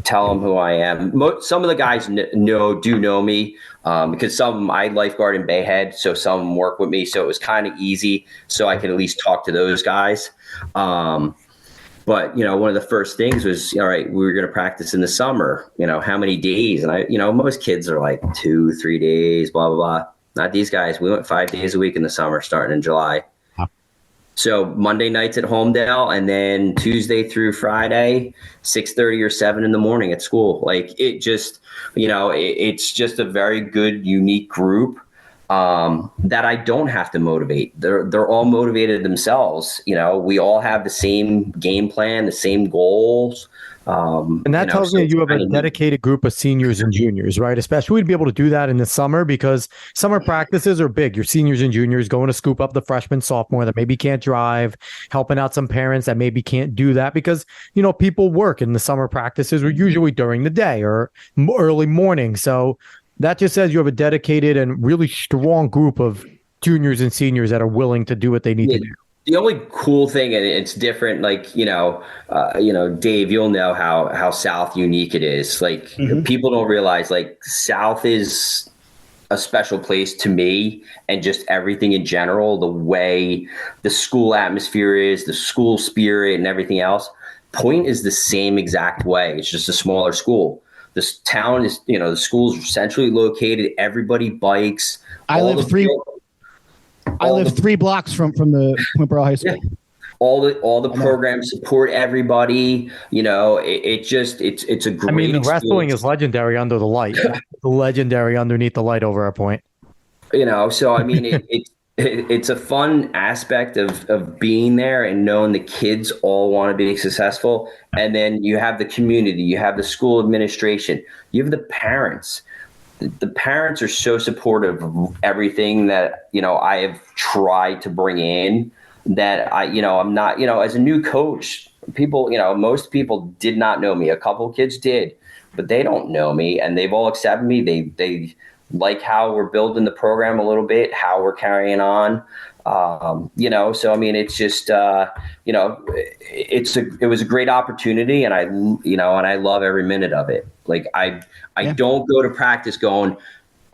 tell them who I am. Some of the guys do know me because some of them I lifeguard in Bayhead, so some of them work with me. So it was kind of easy, so I could at least talk to those guys. But, one of the first things was, all right, we were going to practice in the summer, how many days? And most kids are like 2-3 days, blah, blah, blah. Not these guys. We went 5 days a week in the summer starting in July. So Monday nights at Homedale, and then Tuesday through Friday, 6:30 or 7 in the morning at school. Like it just, it's just a very good, unique group that I don't have to motivate. They're all motivated themselves. We all have the same game plan, the same goals. And that tells me you have a dedicated group of seniors and juniors, right? Especially to be able to do that in the summer because summer practices are big. Your seniors and juniors going to scoop up the freshman, sophomore that maybe can't drive, helping out some parents that maybe can't do that because, people work in the summer practices or usually during the day or early morning. So that just says you have a dedicated and really strong group of juniors and seniors that are willing to do what they need to do. The only cool thing, and it's different, like, Dave, you'll know how South unique it is. Like, people don't realize, like, South is a special place to me and just everything in general, the way the school atmosphere is, the school spirit and everything else. Point is the same exact way. It's just a smaller school. This town is, the school's centrally located. Everybody bikes. I live 3 blocks from the Point Boro High School. Yeah. All the programs support everybody. It's a great. I mean, the wrestling is legendary under the light. Legendary underneath the light over at Point. So I mean, it's a fun aspect of being there and knowing the kids all want to be successful. And then you have the community, you have the school administration, you have the parents. The parents are so supportive of everything that, I have tried to bring in that I'm not, as a new coach, people, most people did not know me. A couple of kids did, but they don't know me and they've all accepted me. They like how we're building the program a little bit, how we're carrying on. So, I mean, it's just, it was a great opportunity and I love every minute of it. Like I don't go to practice going,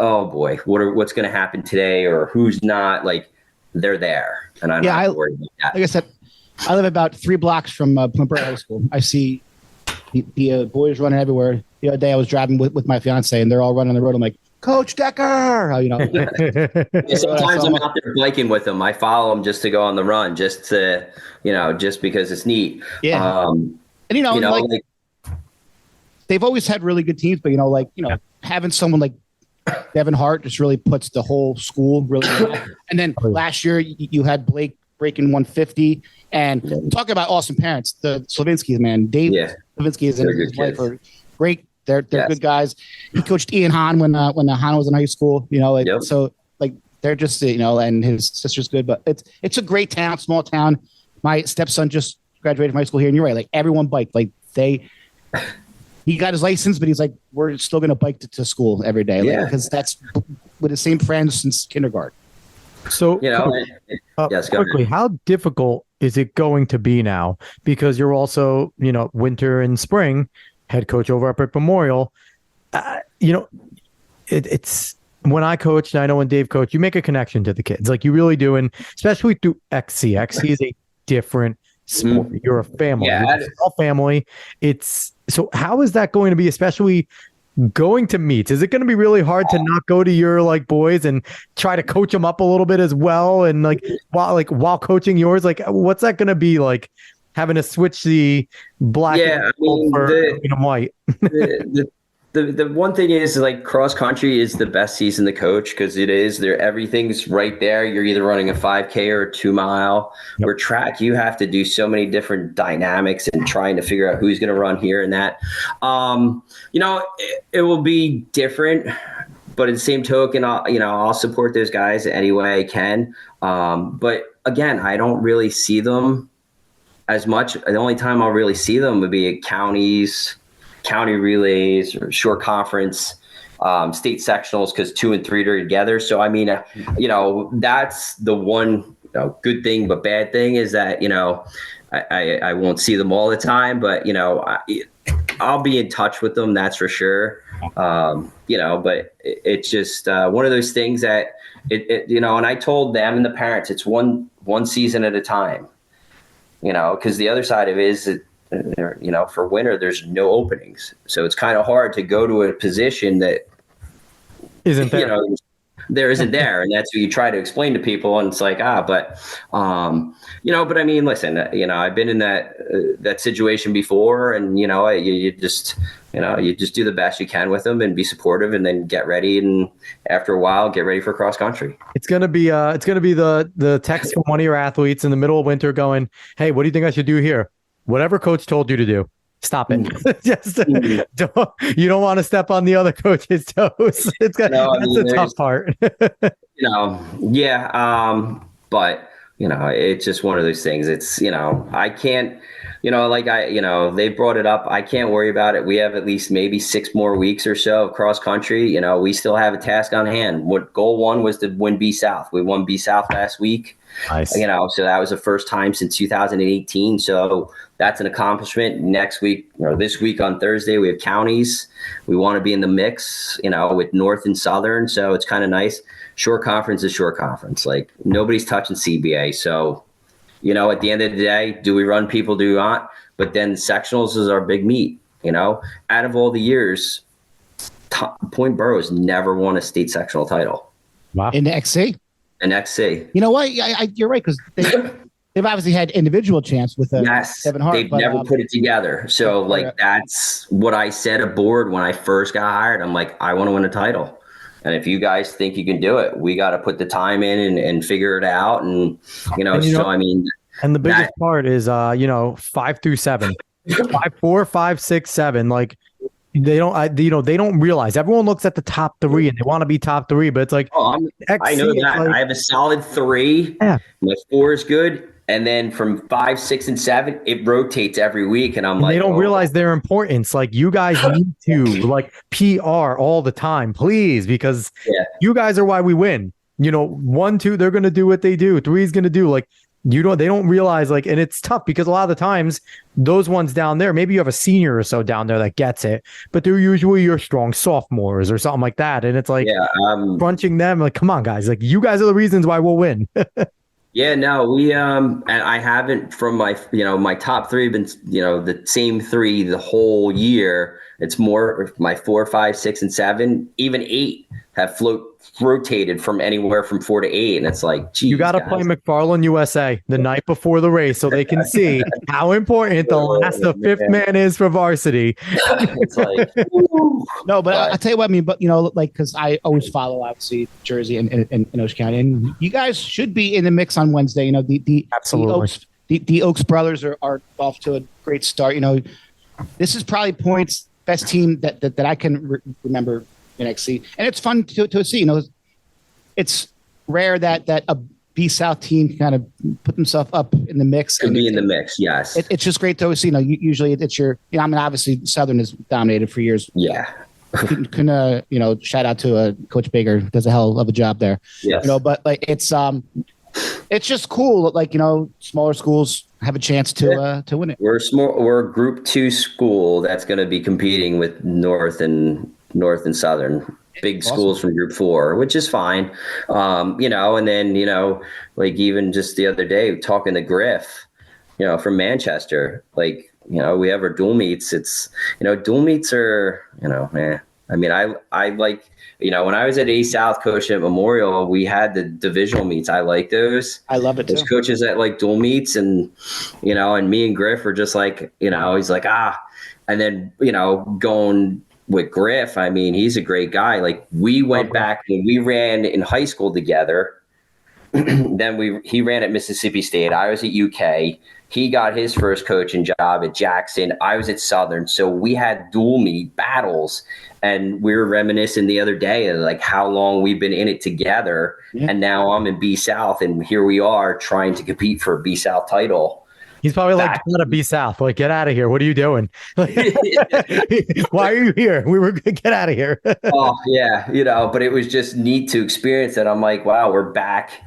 oh boy, what's going to happen today or who's not. Like they're there and I don't have to worry about that. Like I said, I live about 3 blocks from Point Boro High School. I see the boys running everywhere. The other day I was driving with my fiance and they're all running on the road. I'm like, Coach Decker, sometimes I'm out there biking with them. I follow them just to go on the run, just to, just because it's neat. Yeah. And they've always had really good teams, but having someone like Devin Hart just really puts the whole school really well. And then last year you had Blake breaking 150 and talking about awesome parents, the Slavinskys, man. Dave Slavinsky is in his wife are great. They're good guys. He coached Ian Hahn when Hahn was in high school. So like They're just, and his sister's good, but it's a great town, small town. My stepson just graduated from high school here, and you're right. Like everyone biked. Like he got his license, but he's like, we're still going to bike to school every day. Yeah. Because that's with the same friends since kindergarten. So, yes, quickly, how difficult is it going to be now? Because you're also, winter and spring head coach over at Brick Memorial. It's when I coached, and I know when Dave coached, you make a connection to the kids. Like you really do. And especially through XC. XC is a different sport. You're a family. Yeah, you're a small family. So how is that going to be, especially going to meets? Is it going to be really hard to not go to your boys and try to coach them up a little bit as well? And while coaching yours, what's that going to be like, having to switch the black and white? The one thing is cross country is the best season to coach because it is there. Everything's right there. You're either running a 5K or a 2 mile. Yep. Where track, you have to do so many different dynamics and trying to figure out who's going to run here and that. It will be different, but at the same token, I'll support those guys any way I can. But again, I don't really see them as much. The only time I'll really see them would be at county relays or short conference, state sectionals, because 2 and 3 are together. So, that's the one good thing, but bad thing is that, I won't see them all the time, but, I'll be in touch with them. That's for sure. But it's just one of those things that and I told them and the parents, it's one season at a time, because the other side of it is that, for winter, there's no openings. So it's kind of hard to go to a position that isn't there. There isn't there. And that's what you try to explain to people. And it's like, but I mean, listen, I've been in that situation before, and, you just do the best you can with them and be supportive, and then get ready. And after a while, get ready for cross country. It's going to be the text from one of your athletes in the middle of winter going, hey, what do you think I should do here? Whatever coach told you to do, stop it. You don't want to step on the other coach's toes. That's the tough part. But it's just one of those things. It's I can't. They brought it up. I can't worry about it. We have at least maybe 6 more weeks or so of cross country. We still have a task on hand. What goal 1 was to win B South. We won B South last week. Nice. So that was the first time since 2018. So that's an accomplishment. Next week, this week on Thursday, we have counties. We want to be in the mix, with North and Southern. So it's kind of nice. Short conference is short conference. Nobody's touching CBA. So, at the end of the day, do we run people? Do we not? But then sectionals is our big meet. Out of all the years, Point Boro has never won a state sectional title. Wow. In the XC? In XC. You know what? You're right, because they've obviously had individual chance with Kevin Hart. They've never put it together. So, that's what I said aboard when I first got hired. I'm like, I want to win a title. And if you guys think you can do it, we got to put the time in and figure it out. And, and the biggest part is, 5 through 7, 5, 4, 5, 6, 7, they don't realize. Everyone looks at the top 3 and they want to be top 3, but it's like, I know that I have a solid 3. Yeah. My 4 is good. And then from 5, 6, and 7, it rotates every week. And I'm like, they don't realize their importance. You guys need to PR all the time, please, because you guys are why we win. 1, 2, they're going to do what they do. 3 is going to do they don't realize and it's tough because a lot of the times those ones down there, maybe you have a senior or so down there that gets it, but they're usually your strong sophomores or something like that. And it's crunching them. Come on, guys, you guys are the reasons why we'll win. Yeah, no, we and I haven't from my my top 3 been the same 3 the whole year. It's more my 4, 5, 6, and 7, even 8 have rotated from anywhere from 4 to 8, and it's geez, you got to play McFarland USA the night before the race so they can see how important the last of 5th man is for varsity. It's no, but I'll tell you what I mean. But because I always follow obviously Jersey and Ocean County, and you guys should be in the mix on Wednesday. Absolutely. The Oaks brothers are off to a great start. This is probably Point's best team that I can remember in XC, and it's fun to see. It's rare that a B South team can kind of put themselves up in the mix. Could be in the mix, yes. It's just great to see. Usually it's your. I mean, obviously Southern has dominated for years. Yeah. Can shout out to Coach Baker, does a hell of a job there. Yes. But like it's just cool. Like smaller schools have a chance to win it. We're a Group 2 school that's going to be competing with North and Southern. Big schools from Group 4, which is fine. And then, like even just the other day talking to Griff, from Manchester, like, we have our dual meets. It's, dual meets are, man, I mean, I like, when I was at A South coaching at Memorial, we had the divisional meets. I like those. I love it too. There's coaches that like dual meets and, and me and Griff are just like, he's like, and then, going with Griff, I mean, he's a great guy. Like we went back when we ran in high school together. Then he ran at Mississippi State. I was at UK. He got his first coaching job at Jackson. I was at Southern. So we had dual meet battles, and we were reminiscing the other day of like how long we've been in it together. Yeah. And now I'm in B South, and here we are trying to compete for a B South title. He's probably like, "Gotta be South. Like, get out of here. What are you doing? Why are you here? We were get out of here." Oh yeah, but it was just neat to experience that. I'm like, wow, we're back,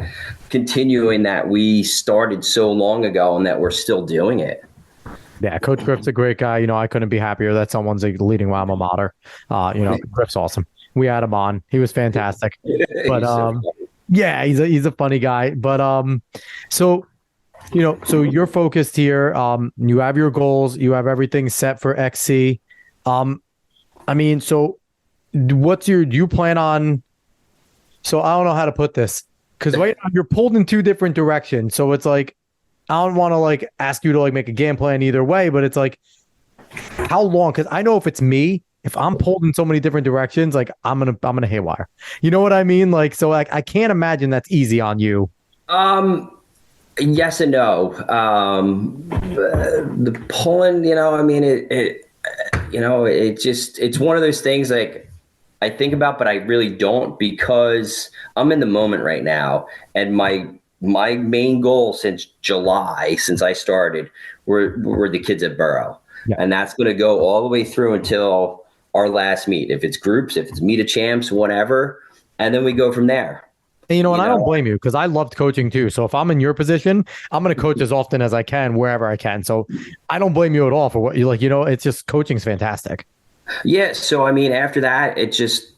continuing that we started so long ago, and that we're still doing it. Yeah, Coach Griff's a great guy. I couldn't be happier that someone's like leading alma mater. Griff's awesome. We had him on. He was fantastic. But yeah, he's a funny guy. But so you're focused here. You have your goals. You have everything set for XC. I mean, so do you plan on? So I don't know how to put this because right now you're pulled in two different directions. So it's like I don't want to like ask you to like make a game plan either way, but it's like how long? Because I know if it's me, if I'm pulled in so many different directions, like I'm gonna haywire. You know what I mean? Like so, like I can't imagine that's easy on you. Yes and no. The pulling, I mean, it's one of those things like I think about, but I really don't because I'm in the moment right now. And my main goal since July, since I started, were the kids at Boro. Yeah. And that's going to go all the way through until our last meet. If it's groups, if it's meet of champs, whatever. And then we go from there. And I don't blame you because I loved coaching too. So if I'm in your position, I'm going to coach as often as I can, wherever I can. So I don't blame you at all for what you like. It's just coaching's fantastic. Yeah. So I mean, after that, it just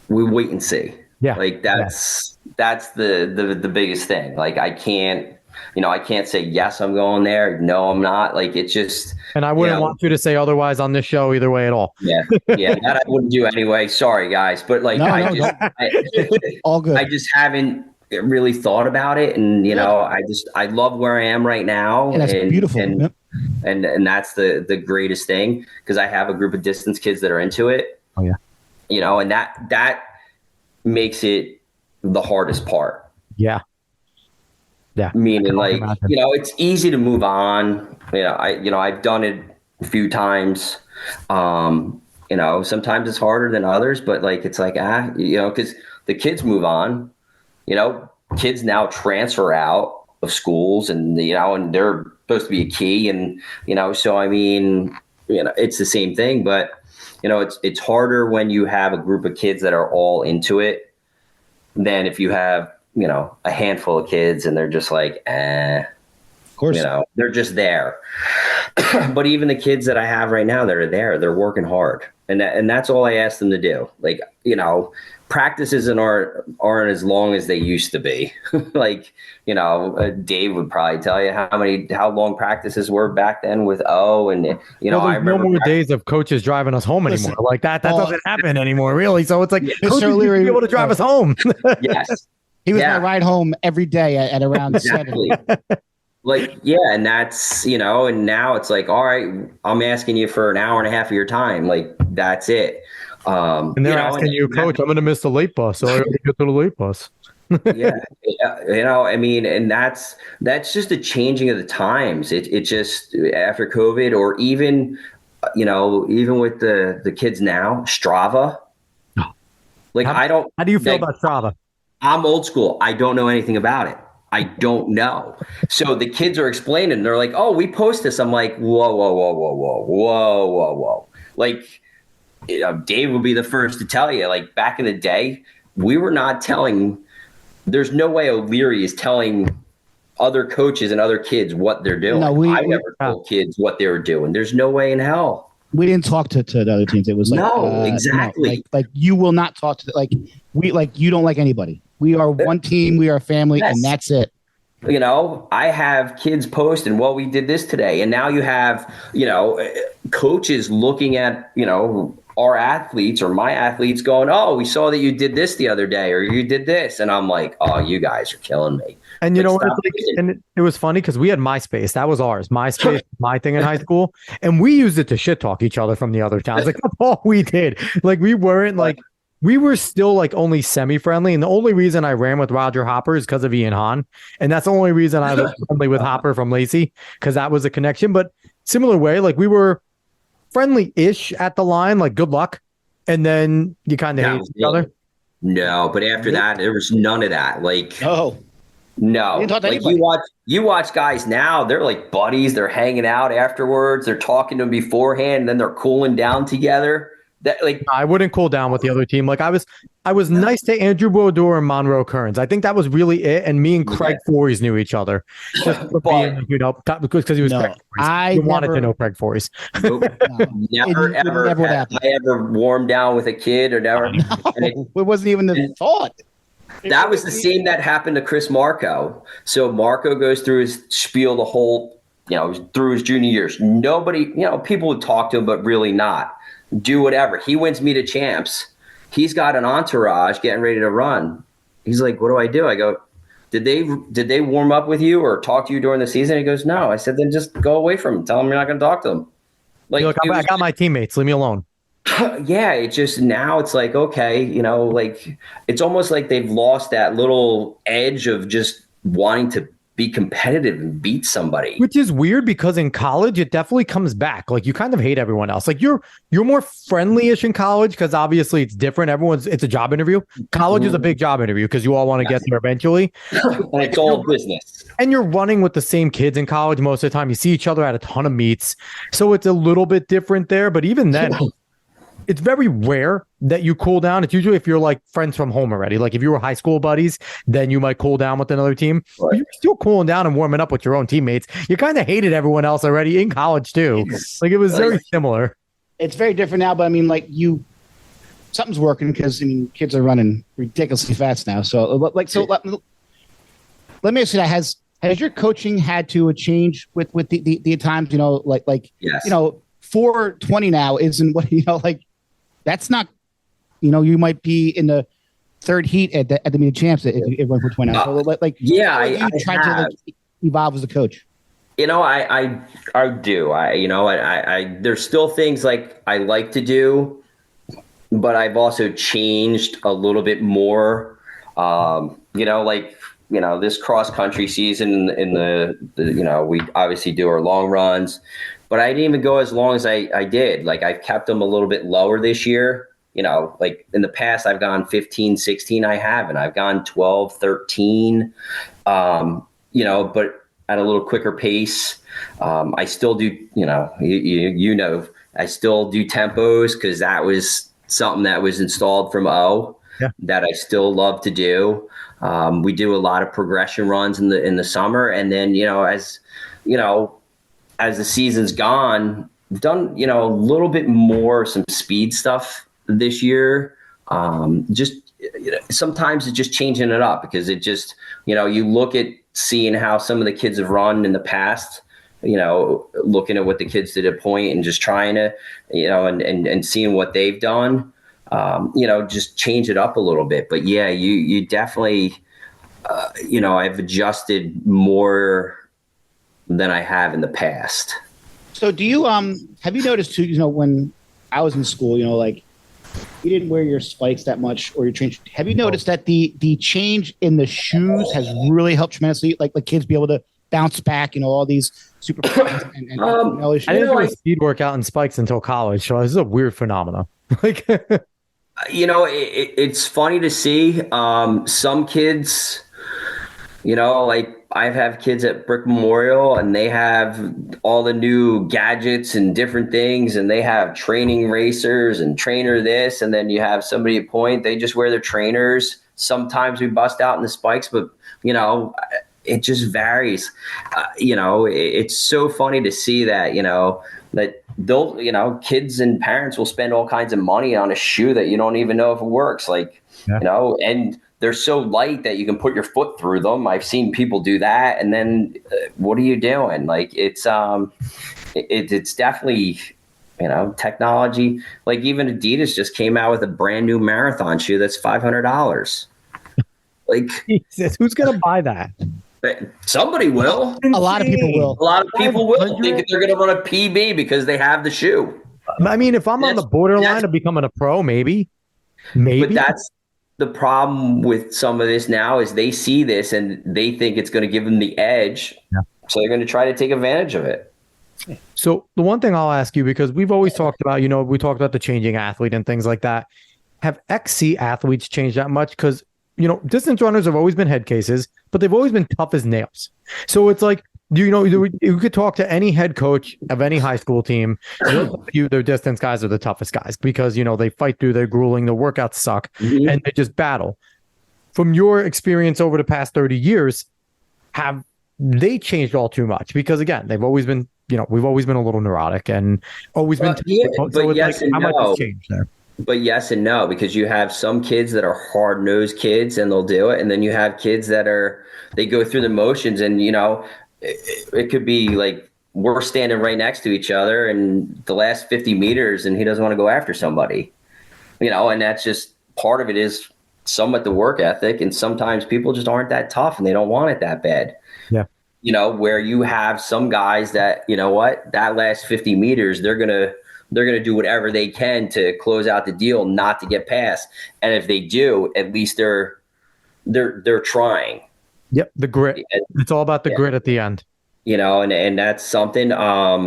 we wait and see. Yeah. Like that's the biggest thing. Like I can't say yes, I'm going there. No, I'm not. Like it's just. And I wouldn't want you to say otherwise on this show either way at all. Yeah, that I wouldn't do anyway. Sorry, guys, but like all good. I just haven't really thought about it, and I love where I am right now, and that's beautiful, and that's the greatest thing because I have a group of distance kids that are into it. Oh yeah, and that makes it the hardest part. Yeah. Yeah. Meaning like, it's easy to move on. I've done it a few times. Sometimes it's harder than others, but like, it's like, cause the kids move on, kids now transfer out of schools and, and they're supposed to be a key. And, so, I mean, it's the same thing, but it's harder when you have a group of kids that are all into it than if you have, a handful of kids and they're just like, of course, they're just there. But even the kids that I have right now that are there, they're working hard. And that's all I ask them to do. Like, practices aren't as long as they used to be. Like, Dave would probably tell you how long practices were back then with and I remember no more days of coaches driving us home anymore. Like that doesn't happen anymore, really. So it's like coaches used to be able to drive us home. Yes. He was my ride home every day at around exactly. 7. Like, yeah. And that's, and now it's like, all right, I'm asking you for an hour and a half of your time. Like, that's it. And they're asking you, Coach, I'm going to miss the late bus. So I got to get to the late bus. Yeah. I mean, and that's just a changing of the times. It just after COVID or even with the kids now, Strava. Like, how do you feel about Strava? I'm old school. I don't know anything about it. I don't know. So the kids are explaining. They're like, "Oh, we post this." I'm like, "Whoa, whoa, whoa, whoa, whoa, whoa, whoa, whoa!" Like, Dave will be the first to tell you. Like back in the day, we were not telling. There's no way O'Leary is telling other coaches and other kids what they're doing. No, I never told kids what they were doing. There's no way in hell. We didn't talk to the other teams. It was like, no, exactly. No, like you will not talk to you don't like anybody. We are one team. We are a family, and that's it. You know, I have kids posting, well, we did this today. And now you have, coaches looking at, our athletes or my athletes going, oh, we saw that you did this the other day or you did this. And I'm like, oh, you guys are killing me. And you know what? And it was funny because we had MySpace. That was ours. MySpace, my thing in high school. And we used it to shit talk each other from the other towns. Like, that's all we did. Like, we weren't like, we were still like only semi-friendly. And the only reason I ran with Roger Hopper is because of Ian Hahn. And that's the only reason I was friendly with Hopper from Lacey, because that was a connection. But similar way, like we were friendly-ish at the line, like good luck. And then you kind of hate each other. No, but after that, there was none of that. Like, no, like you watch guys now, they're like buddies. They're hanging out afterwards. They're talking to them beforehand, and then they're cooling down together. That like I wouldn't cool down with the other team. Like I was nice to Andrew Bodor and Monroe Kearns. I think that was really it. And me and Craig Forys knew each other. Just for being, because he was Craig Forys. I wanted to know Craig Forys. Never have I ever warmed down with a kid or never. It wasn't even the thought. That was the same that happened to Chris Marco. So Marco goes through his spiel the whole, through his junior years. Nobody, people would talk to him, but really not. Do whatever. He wins meet at champs. He's got an entourage getting ready to run. He's like, what do I do? I go, did they warm up with you or talk to you during the season? He goes, no. I said, then just go away from him. Tell them you're not going to talk to them. Like, look, I got my teammates. Leave me alone. Yeah, it just now it's like, okay, like it's almost like they've lost that little edge of just wanting to be competitive and beat somebody. Which is weird because in college it definitely comes back. Like you kind of hate everyone else. Like you're more friendly-ish in college because obviously it's different. It's a job interview. College is a big job interview because you all want to get there eventually. And it's all business. And you're running with the same kids in college most of the time. You see each other at a ton of meets. So it's a little bit different there. But even then, it's very rare that you cool down. It's usually if you're like friends from home already. Like if you were high school buddies, then you might cool down with another team. Right. But you're still cooling down and warming up with your own teammates. You kind of hated everyone else already in college too. Like it was very similar. It's very different now, but I mean, like something's working because kids are running ridiculously fast now. So let me ask you that: has your coaching had to change with the times? Yes. 420 now isn't what like. That's not, you might be in the third heat at the meet of champs if you run for 20 hours. So I tried to evolve as a coach. I do. There's still things like I like to do, but I've also changed a little bit more. This cross country season in the we obviously do our long runs. But I didn't even go as long as I did. Like I've kept them a little bit lower this year. Like in the past, I've gone 15, 16. I haven't. I've gone 12, 13, but at a little quicker pace. I still do, I still do tempos because that was something that was installed from that I still love to do. We do a lot of progression runs in the summer. And then, as the season's gone, we've done, a little bit more, some speed stuff this year. Sometimes it's just changing it up because it just, you look at seeing how some of the kids have run in the past, looking at what the kids did at Point and just trying to, and seeing what they've done, just change it up a little bit. But yeah, you definitely, I've adjusted more than I have in the past. So do you have you noticed too, when I was in school, like you didn't wear your spikes that much or your change. Have you noticed that the change in the shoes has really helped tremendously? Like the kids be able to bounce back, all these super I didn't do a speed workout in spikes until college, so this is a weird phenomenon. Like It's funny to see some kids, like I have kids at Brick Memorial and they have all the new gadgets and different things, and they have training racers and trainer this. And then you have somebody at Point, they just wear their trainers. Sometimes we bust out in the spikes, but, it just varies. It's so funny to see that, that they'll, kids and parents will spend all kinds of money on a shoe that you don't even know if it works. Like, and they're so light that you can put your foot through them. I've seen people do that. And then what are you doing? Like it's definitely, technology. Like even Adidas just came out with a brand new marathon shoe that's $500. Like Jesus, who's going to buy that? Somebody will. A lot of people will. A lot of people will think they're going to run a PB because they have the shoe. I mean, if I'm on the borderline of becoming a pro, maybe. But that's the problem with some of this now is they see this and they think it's going to give them the edge. Yeah. So they're going to try to take advantage of it. So the one thing I'll ask you, because we've always talked about, we talked about the changing athlete and things like that. Have XC athletes changed that much? Because distance runners have always been head cases, but they've always been tough as nails. So it's like, you could talk to any head coach of any high school team. Their distance guys are the toughest guys because, they fight through, they're grueling, the workouts suck, and they just battle. From your experience over the past 30 years, have they changed all too much? Because again, they've always been, we've always been a little neurotic and always been. But yes and how much has changed there? But yes and no, because you have some kids that are hard-nosed kids and they'll do it. And then you have kids that they go through the motions and, it could be like we're standing right next to each other and the last 50 meters and he doesn't want to go after somebody, and that's just part of it is somewhat the work ethic. And sometimes people just aren't that tough and they don't want it that bad. Yeah. Where you have some guys that, that last 50 meters, they're going to do whatever they can to close out the deal, not to get past. And if they do, at least they're trying. Yep, the grit. It's all about the grit at the end. And that's something. I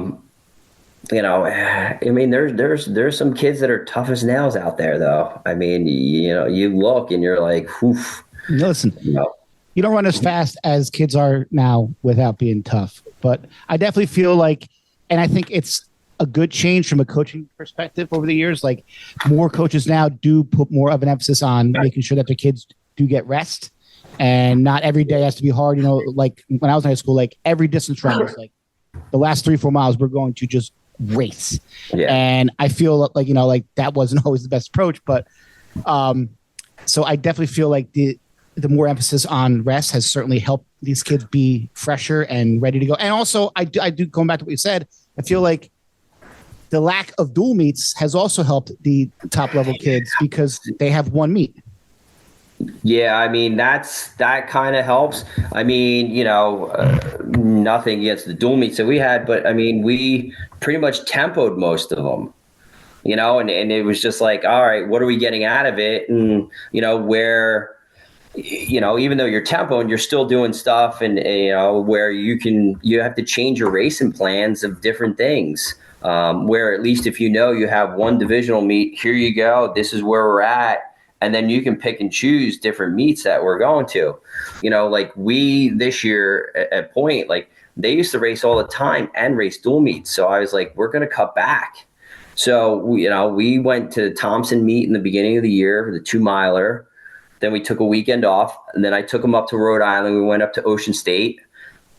mean, there's some kids that are tough as nails out there, though. I mean, you look and you're like, oof. Listen, you don't run as fast as kids are now without being tough. But I definitely feel like, and I think it's a good change from a coaching perspective over the years. Like more coaches now do put more of an emphasis on making sure that their kids do get rest. And not every day has to be hard. Like when I was in high school, like every distance run was like the last 3-4 miles, we're going to just race. Yeah. And I feel like, like that wasn't always the best approach, but so I definitely feel like the more emphasis on rest has certainly helped these kids be fresher and ready to go. And also I do going back to what you said, I feel like the lack of dual meets has also helped the top level kids because they have one meet. Yeah, I mean, that kind of helps. I mean, nothing against the dual meets that we had, but I mean, we pretty much tempoed most of them, and it was just like, all right, what are we getting out of it? And, where, even though you're tempoing, you're still doing stuff and, where you have to change your racing plans of different things. Where at least if you have one divisional meet, here you go, this is where we're at. And then you can pick and choose different meets that we're going to, like we this year at Point, like they used to race all the time and race dual meets. So I was like, we're going to cut back. So, we went to Thompson meet in the beginning of the year, the 2-miler. Then we took a weekend off and then I took them up to Rhode Island. We went up to Ocean State.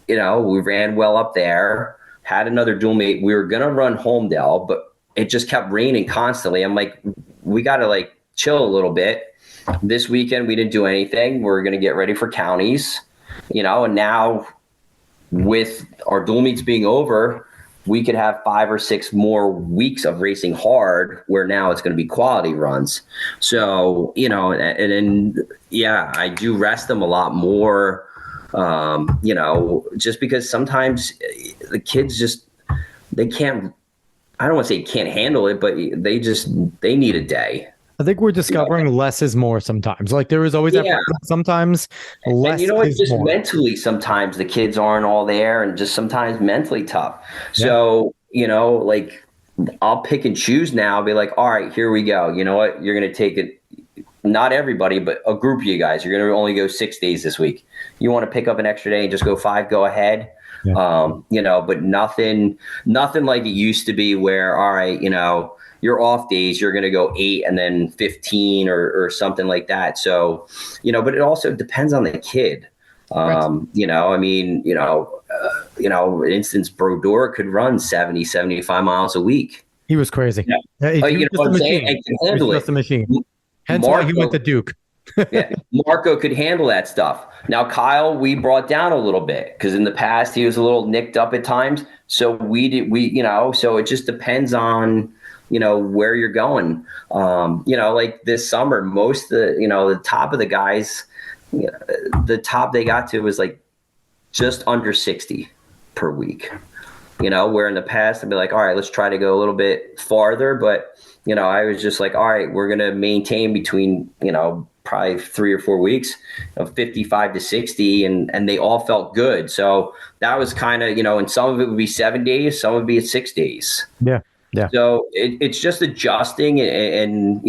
We ran well up there, had another dual meet. We were going to run Holmdel, but it just kept raining constantly. I'm like, we got to chill a little bit. This weekend we didn't do anything. We're going to get ready for counties, and now with our dual meets being over, we could have 5 or 6 more weeks of racing hard where now it's going to be quality runs. So, I do rest them a lot more, just because sometimes the kids they can't, I don't want to say can't handle it, but they need a day. I think we're discovering less is more sometimes. Like there is always that sometimes less is just more. Mentally sometimes the kids aren't all there and just sometimes mentally tough. So, I'll pick and choose now. I'll be like, all right, here we go. You know what? You're going to take it. Not everybody, but a group of you guys. You're going to only go 6 days this week. You want to pick up an extra day and just go 5, go ahead. Yeah. But nothing like it used to be where, all right, your off days, you're going to go 8 and then 15 or something like that. So, but it also depends on the kid. For instance, Brodeur could run 70, 75 miles a week. He was crazy. Yeah. He was just a machine. He was just a machine. Hence why he went to Duke. Yeah, Marco could handle that stuff. Now, Kyle, we brought down a little bit because in the past he was a little nicked up at times. So so it just depends on, where you're going. Like this summer, most of the top of the guys, the top they got to was like just under 60 per week. Where in the past I'd be like, all right, let's try to go a little bit farther. But, I was just like, all right, we're going to maintain between, probably 3 or 4 weeks of 55 to 60. And they all felt good. So that was kind of, and some of it would be 7 days, some would be at 6 days. Yeah. Yeah. So it's just adjusting and,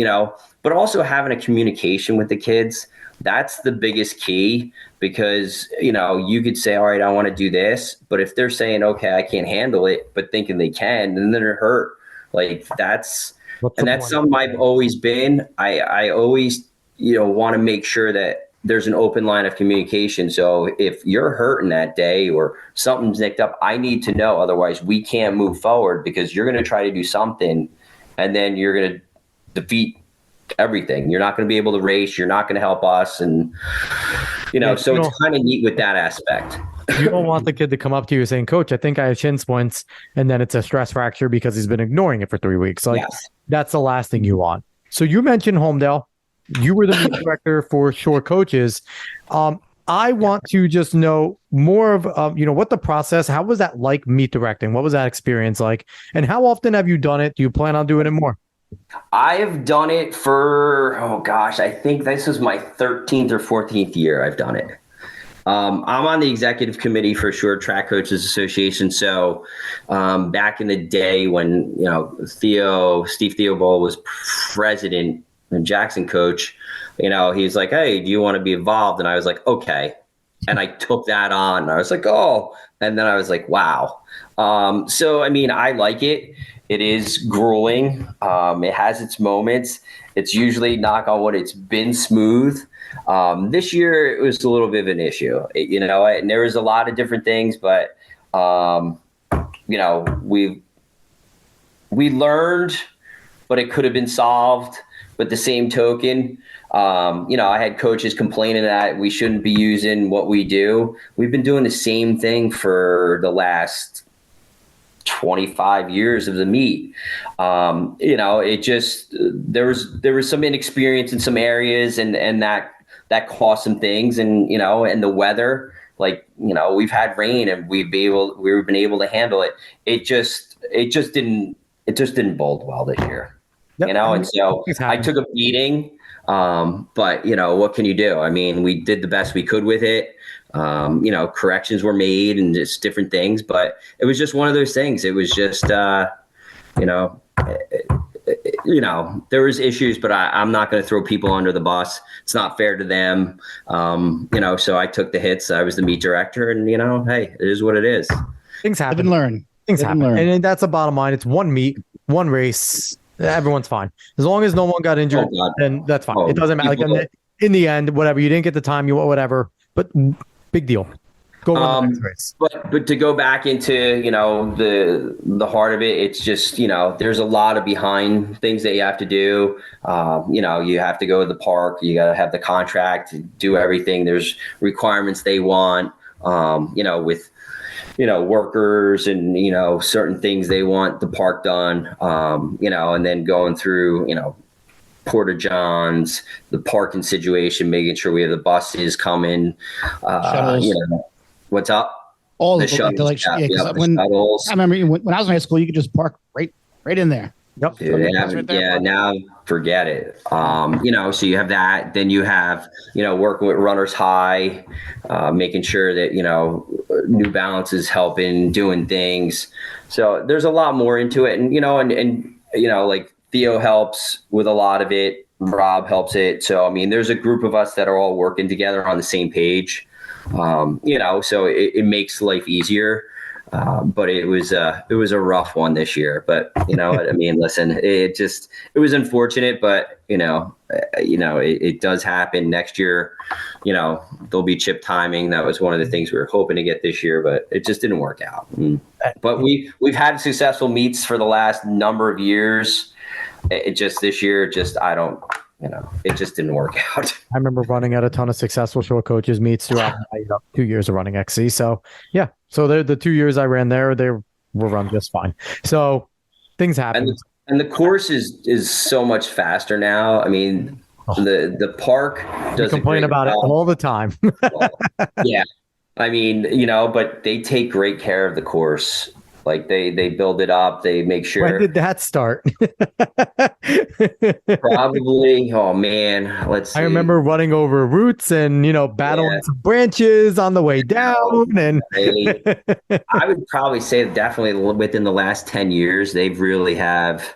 but also having a communication with the kids. That's the biggest key because, you could say, all right, I want to do this. But if they're saying, okay, I can't handle it, but thinking they can, and then they're hurt. Like that's something I've always been. I always, want to make sure that there's an open line of communication. So if you're hurting that day or something's nicked up, I need to know. Otherwise, we can't move forward because you're going to try to do something and then you're going to defeat everything. You're not going to be able to race. You're not going to help us. And, so it's kind of neat with that aspect. You don't want the kid to come up to you saying, Coach, I think I have shin splints. And then it's a stress fracture because he's been ignoring it for 3 weeks. That's the last thing you want. So you mentioned Homedale. You were the meet director for Shore Coaches. I want to just know more of, what the process, how was that like meet directing? What was that experience like? And how often have you done it? Do you plan on doing it more? I have done it for, I think this is my 13th or 14th year I've done it. I'm on the executive committee for Shore Track Coaches Association. So back in the day when, Steve Theobald was president and Jackson coach, he's like, hey, do you want to be involved? And I was like, okay. And I took that on. I was like, oh, and then I was like, wow. I like it. It is grueling. It has its moments. It's usually, knock on wood, it's been smooth. This year it was a little bit of an issue, and there was a lot of different things, but we learned, but it could have been solved. But the same token, I had coaches complaining that we shouldn't be using what we do. We've been doing the same thing for the last 25 years of the meet. It just, there was some inexperience in some areas and that caused some things and the weather, we've had rain and we've been able to handle it. It just didn't bode well this year. Yep. And so I took a beating, but what can you do? I mean, we did the best we could with it. Corrections were made and just different things, but it was just one of those things. It was just, there was issues, but I'm not going to throw people under the bus. It's not fair to them. So I took the hits. I was the meet director and, hey, it is what it is. Things happen. Live and learn. Things happen. And that's the bottom line. It's one meet, one race. Everyone's fine. As long as no one got injured, then that's fine. It doesn't matter. Like, in the end, whatever, you didn't get the time, you whatever, but big deal. Go run the next race. But to go back into, the heart of it, it's just, there's a lot of behind things that you have to do. You have to go to the park. You got to have the contract to do everything. There's requirements they want, with workers and, certain things they want the park done, and then going through, Porta Johns, the parking situation, making sure we have the buses coming, what's up? All the the shuttles. shuttles. I remember when I was in high school, you could just park right in there. Yep. Dude, and Right there, yeah, Park. now forget it. So you have that, then you have, working with Runners High, making sure that, New Balance is helping, doing things. So there's a lot more into it. And, like Theo helps with a lot of it. Rob helps it. So, I mean, there's a group of us that are all working together on the same page. So it makes life easier. But it was a rough one this year. But you know what I mean. Listen, it was unfortunate, but it does happen. Next year, there'll be chip timing. That was one of the things we were hoping to get this year, but it just didn't work out. But we've had successful meets for the last number of years. It just this year, I don't. It just didn't work out. I remember running at a ton of successful short coaches meets throughout 2 years of running XC. So yeah, so the 2 years I ran there, they were run just fine. So things happen. And the course is so much faster now. I mean, the park does complain about it all the time. Yeah, I mean, but they take great care of the course. Like they build it up. They make sure. When did that start? Probably. Oh man, let's see. I remember running over roots and battling some branches on the way down. And I would probably say definitely within the last 10 years, they've really have.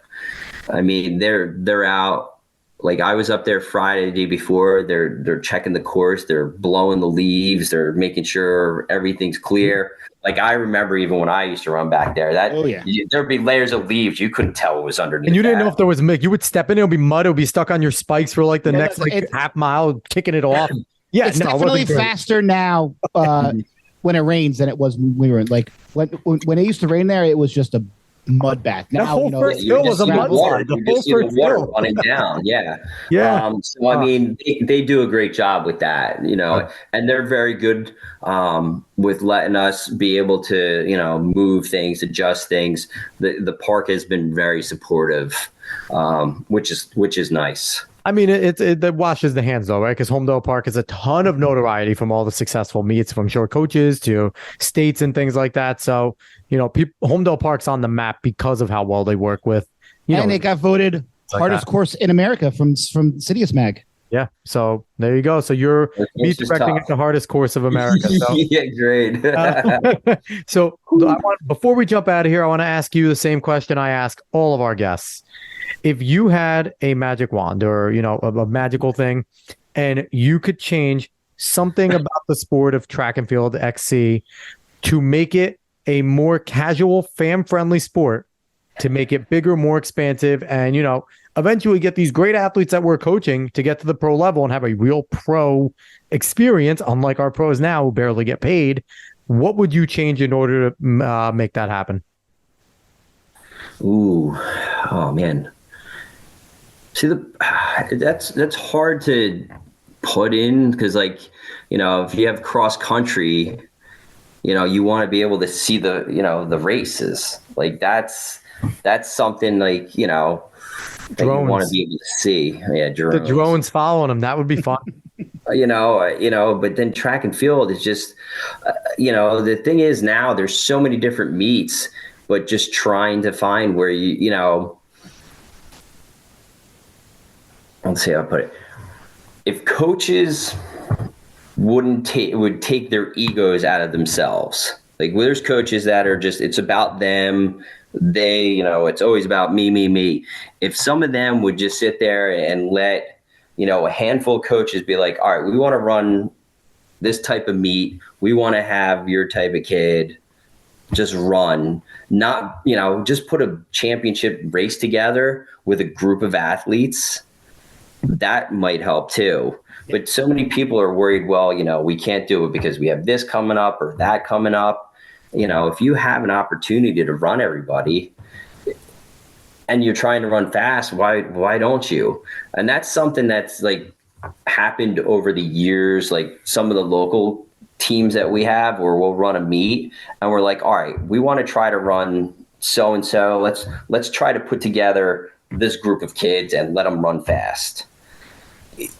I mean, they're out. Like I was up there Friday the day before. They're checking the course. They're blowing the leaves. They're making sure everything's clear. Like I remember even when I used to run back there, there'd be layers of leaves. You couldn't tell what was underneath. And you didn't know if there was mix. You would step in, it'll be mud. It'll be stuck on your spikes for like the next half mile, kicking it off. Yeah, it's definitely faster now when it rains than it was when we were like when it used to rain there. It was just a mud bath. Now, the whole first hill was a mudslide. The whole first water running down. Yeah. Yeah. So, I mean, they do a great job with that, and they're very good with letting us be able to, move things, adjust things. The park has been very supportive, which is nice. I mean, it washes the hands though, right? Because Homedale Park has a ton of notoriety from all the successful meets, from short coaches to states and things like that. So, Homedale Park's on the map because of how well they work with. And it got voted hardest course in America from Sidious Mag. Yeah. So there you go. So you're meet directing at the hardest course of America. So. Yeah, great. So before we jump out of here, I want to ask you the same question I ask all of our guests. If you had a magic wand or, a magical thing, and you could change something about the sport of track and field XC to make it a more casual, fan-friendly sport, to make it bigger, more expansive, and, eventually get these great athletes that we're coaching to get to the pro level and have a real pro experience, unlike our pros now who barely get paid, what would you change in order to make that happen? Ooh, oh man. See, that's hard to put in because, if you have cross country, you want to be able to see the races. Like that's something that you want to be able to see. Yeah, drones. The drones following them, that would be fun. But then track and field is just, the thing is now there's so many different meets, but just trying to find where let's see how I put it. If coaches would take their egos out of themselves, like there's coaches that are just, it's about them. They, it's always about me. If some of them would just sit there and let, a handful of coaches be like, all right, we want to run this type of meet. We want to have your type of kid just run, not, just put a championship race together with a group of athletes. That might help too. But so many people are worried, well, we can't do it because we have this coming up or that coming up. If you have an opportunity to run everybody and you're trying to run fast, why don't you? And that's something that's happened over the years. Like some of the local teams that we have where we'll run a meet and we're like, all right, we want to try to run so-and-so. Let's try to put together this group of kids and let them run fast.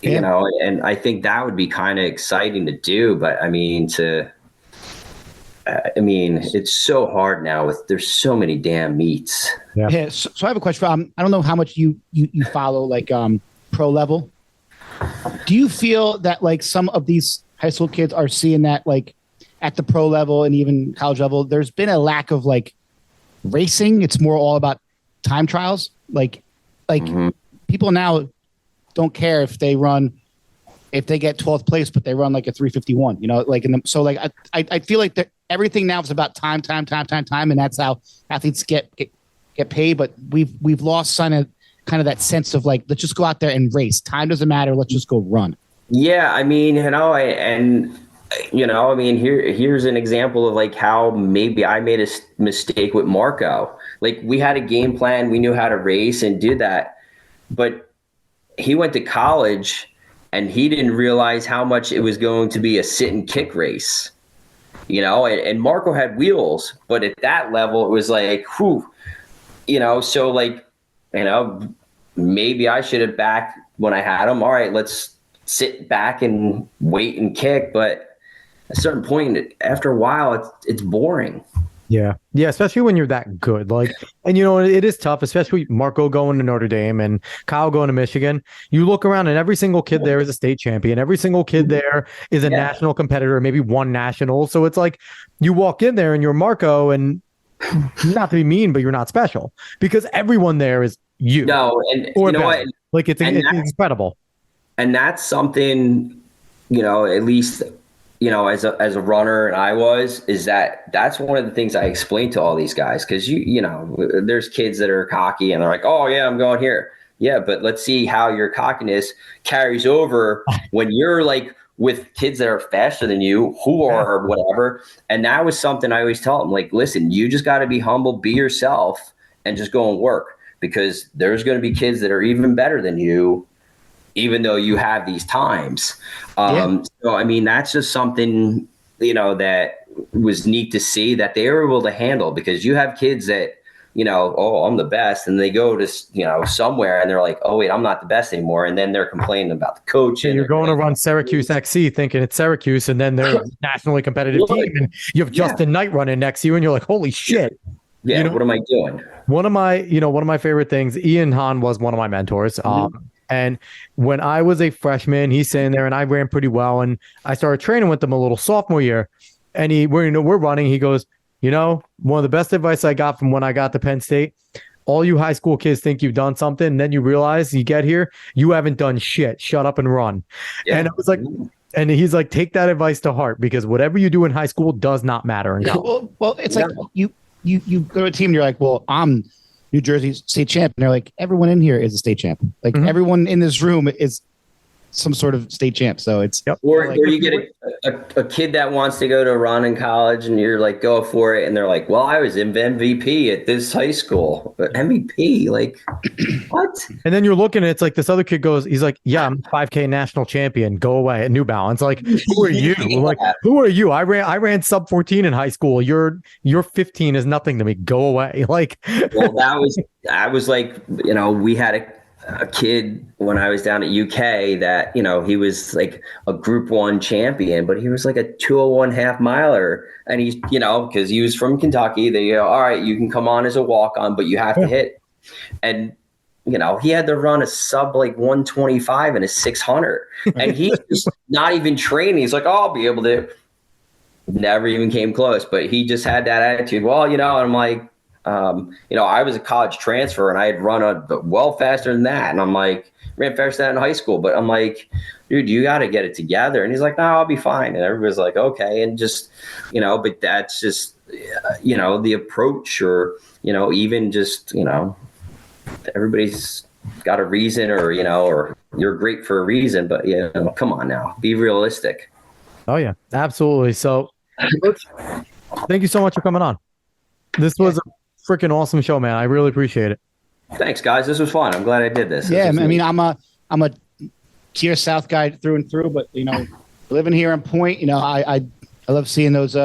And I think that would be kind of exciting to do. But I mean, I mean, it's so hard now there's so many damn meets. Yeah. Yeah. So I have a question. I don't know how much you follow like pro level. Do you feel that like some of these high school kids are seeing that like at the pro level and even college level, there's been a lack of like racing. It's more all about time trials. Like people now don't care if they get 12th place, but they run like a 3:51, you know, like, so like, I feel like that everything now is about time. And that's how athletes get paid. But we've lost kind of that sense of like, let's just go out there and race. Time doesn't matter. Let's just go run. Yeah. I mean, I mean, here's an example of like how maybe I made a mistake with Marco. Like we had a game plan. We knew how to race and do that, but he went to college and he didn't realize how much it was going to be a sit and kick race, you know, and Marco had wheels, but at that level it was like, whew, you know, so like, you know, maybe I should have back when I had him. All right, let's sit back and wait and kick. But at a certain point, after a while, it's boring. Yeah. Yeah. Especially when you're that good. Like, and you know, it is tough, especially Marco going to Notre Dame and Kyle going to Michigan. You look around and every single kid there is a state champion. Every single kid there is a national competitor, maybe one national. So it's like you walk in there and you're Marco, and not to be mean, but you're not special because everyone there is you. No. And you know what? Like it's incredible. And that's something, you know, at least, you know, as a runner, and that's one of the things I explain to all these guys, because you know, there's kids that are cocky and they're like, oh yeah, I'm going here. Yeah, but let's see how your cockiness carries over when you're like with kids that are faster than you, who are whatever. And that was something I always tell them, like, listen, you just got to be humble, be yourself, and just go and work, because there's going to be kids that are even better than you, even though you have these times. So, I mean, that's just something, you know, that was neat to see that they were able to handle, because you have kids that, you know, oh, I'm the best. And they go to, you know, somewhere and they're like, oh, wait, I'm not the best anymore. And then they're complaining about the coach. And you're going to run Syracuse XC thinking it's Syracuse, and then they're a nationally competitive team. And you have Justin Knight running next to you, and you're like, holy shit. Yeah, you know, what am I doing? One of my favorite things, Ian Hahn was one of my mentors. And when I was a freshman, he's sitting there and I ran pretty well. And I started training with him a little sophomore year. And we're running. He goes, you know, one of the best advice I got from when I got to Penn State, all you high school kids think you've done something. And then you realize you get here, you haven't done shit. Shut up and run. Yeah. And I was like, and he's like, take that advice to heart, because whatever you do in high school does not matter in college. Well, it's like you go to a team and you're like, well, I'm New Jersey state champ. And they're like, everyone in here is a state champ. Like everyone in this room is some sort of state champ. So it's or you get a kid that wants to go to run in college, and you're like, go for it. And they're like, well, I was MVP at this high school. But MVP, like, what? And then you're looking at it's like this other kid goes, he's like, yeah, I'm 5K national champion. Go away at New Balance. Like, who are you? Like, who are you? I ran sub 14 in high school. Your 15 is nothing to me. Go away. Like, well, I was like, you know, we had a kid when I was down at UK that, you know, he was like a group 1 champion, but he was like a 201 half miler. And he's, you know, because he was from Kentucky, they go, all right, you can come on as a walk-on, but you have to hit. And, you know, he had to run a sub like 125 and a 600. And he's just not even training. He's like, oh, I'll be able to. Never even came close. But he just had that attitude. Well, you know, and I'm like, you know, I was a college transfer and I had run well faster than that. And I'm like, ran faster than that in high school. But I'm like, dude, you got to get it together. And he's like, no, I'll be fine. And everybody's like, okay. And just, you know, but that's just, you know, the approach, or, you know, even just, you know, everybody's got a reason, or, you know, or you're great for a reason. But, you know, come on now, be realistic. Oh, yeah, absolutely. So thank you so much for coming on. This was a freaking awesome show, man. I really appreciate it. Thanks, guys. This was fun. I'm glad I did this. Yeah, I mean, I'm a tier South guy through and through, but, you know, living here in Point, you know, I love seeing those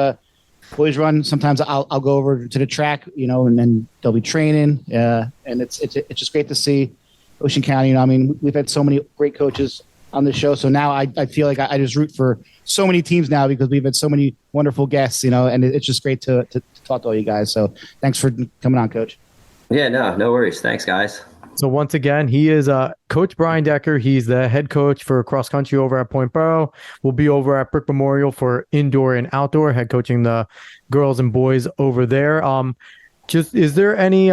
boys run. Sometimes I'll go over to the track, you know, and then they'll be training. And it's just great to see Ocean County. You know, I mean, we've had so many great coaches on the show. So now I feel like I just root for so many teams now because we've had so many wonderful guests, and it's just great to talk to all you guys. So thanks for coming on, Coach. Yeah, no worries. Thanks, guys. So once again, he is Coach Brian Decker. He's the head coach for cross country over at Point Boro. We'll be over at Brick Memorial for indoor and outdoor, head coaching the girls and boys over there. Just is there any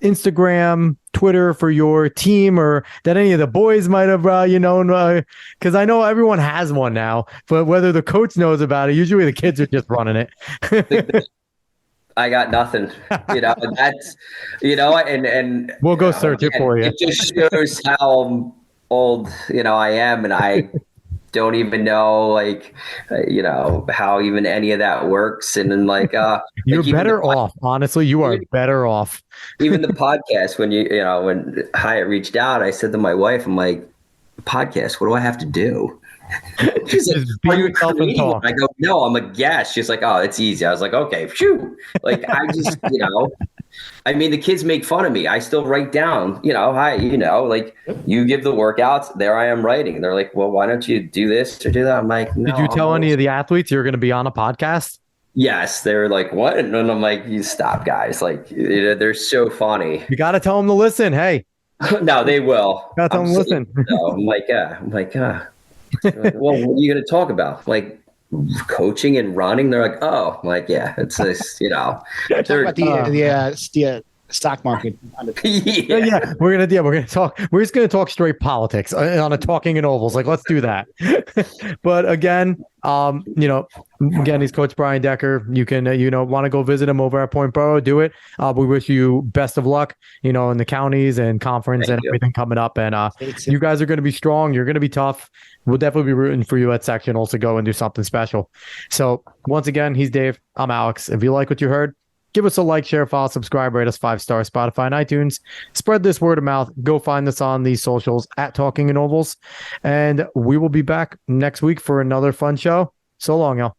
Instagram, Twitter for your team, or that any of the boys might have, because I know everyone has one now, but whether the coach knows about it, usually the kids are just running it. I got nothing, that's, and we'll go search it for you. It just shows how old, I am, and I don't even know, how even any of that works. And then you're better off. Honestly, you are better off. Even the podcast, when when Hyatt reached out, I said to my wife, I'm like, podcast, what do I have to do? She's like, are you creating one? I go, no, I'm a guest. She's like, oh, it's easy. I was like, okay, phew. I just, I mean, the kids make fun of me. I still write down, hi, you give the workouts, there I am writing. And they're like, well, why don't you do this or do that? I'm like, no. Did you tell any of the athletes you're going to be on a podcast? Yes. They're like, what? And I'm like, you stop, guys. They're so funny. You got to tell them to listen. Hey. No, they will. Got to tell them to listen. No, I'm like, well, what are you going to talk about? Coaching and running? They're like, oh, I'm like, yeah, it's this, Talk about the stock market. Yeah, we're just gonna talk straight politics on a Talking in Ovals. Let's do that. But again, he's Coach Brian Decker. You can want to go visit him over at Point Boro, do it. We wish you best of luck, in the counties and conference and everything coming up. And you guys are going to be strong. You're going to be tough. We'll definitely be rooting for you at sectionals to go and do something special. So once again, he's Dave. I'm Alex. If you like what you heard, give us a like, share, follow, subscribe, rate us 5-star, Spotify and iTunes. Spread this word of mouth. Go find us on these socials at Talking in Ovals. And we will be back next week for another fun show. So long, y'all.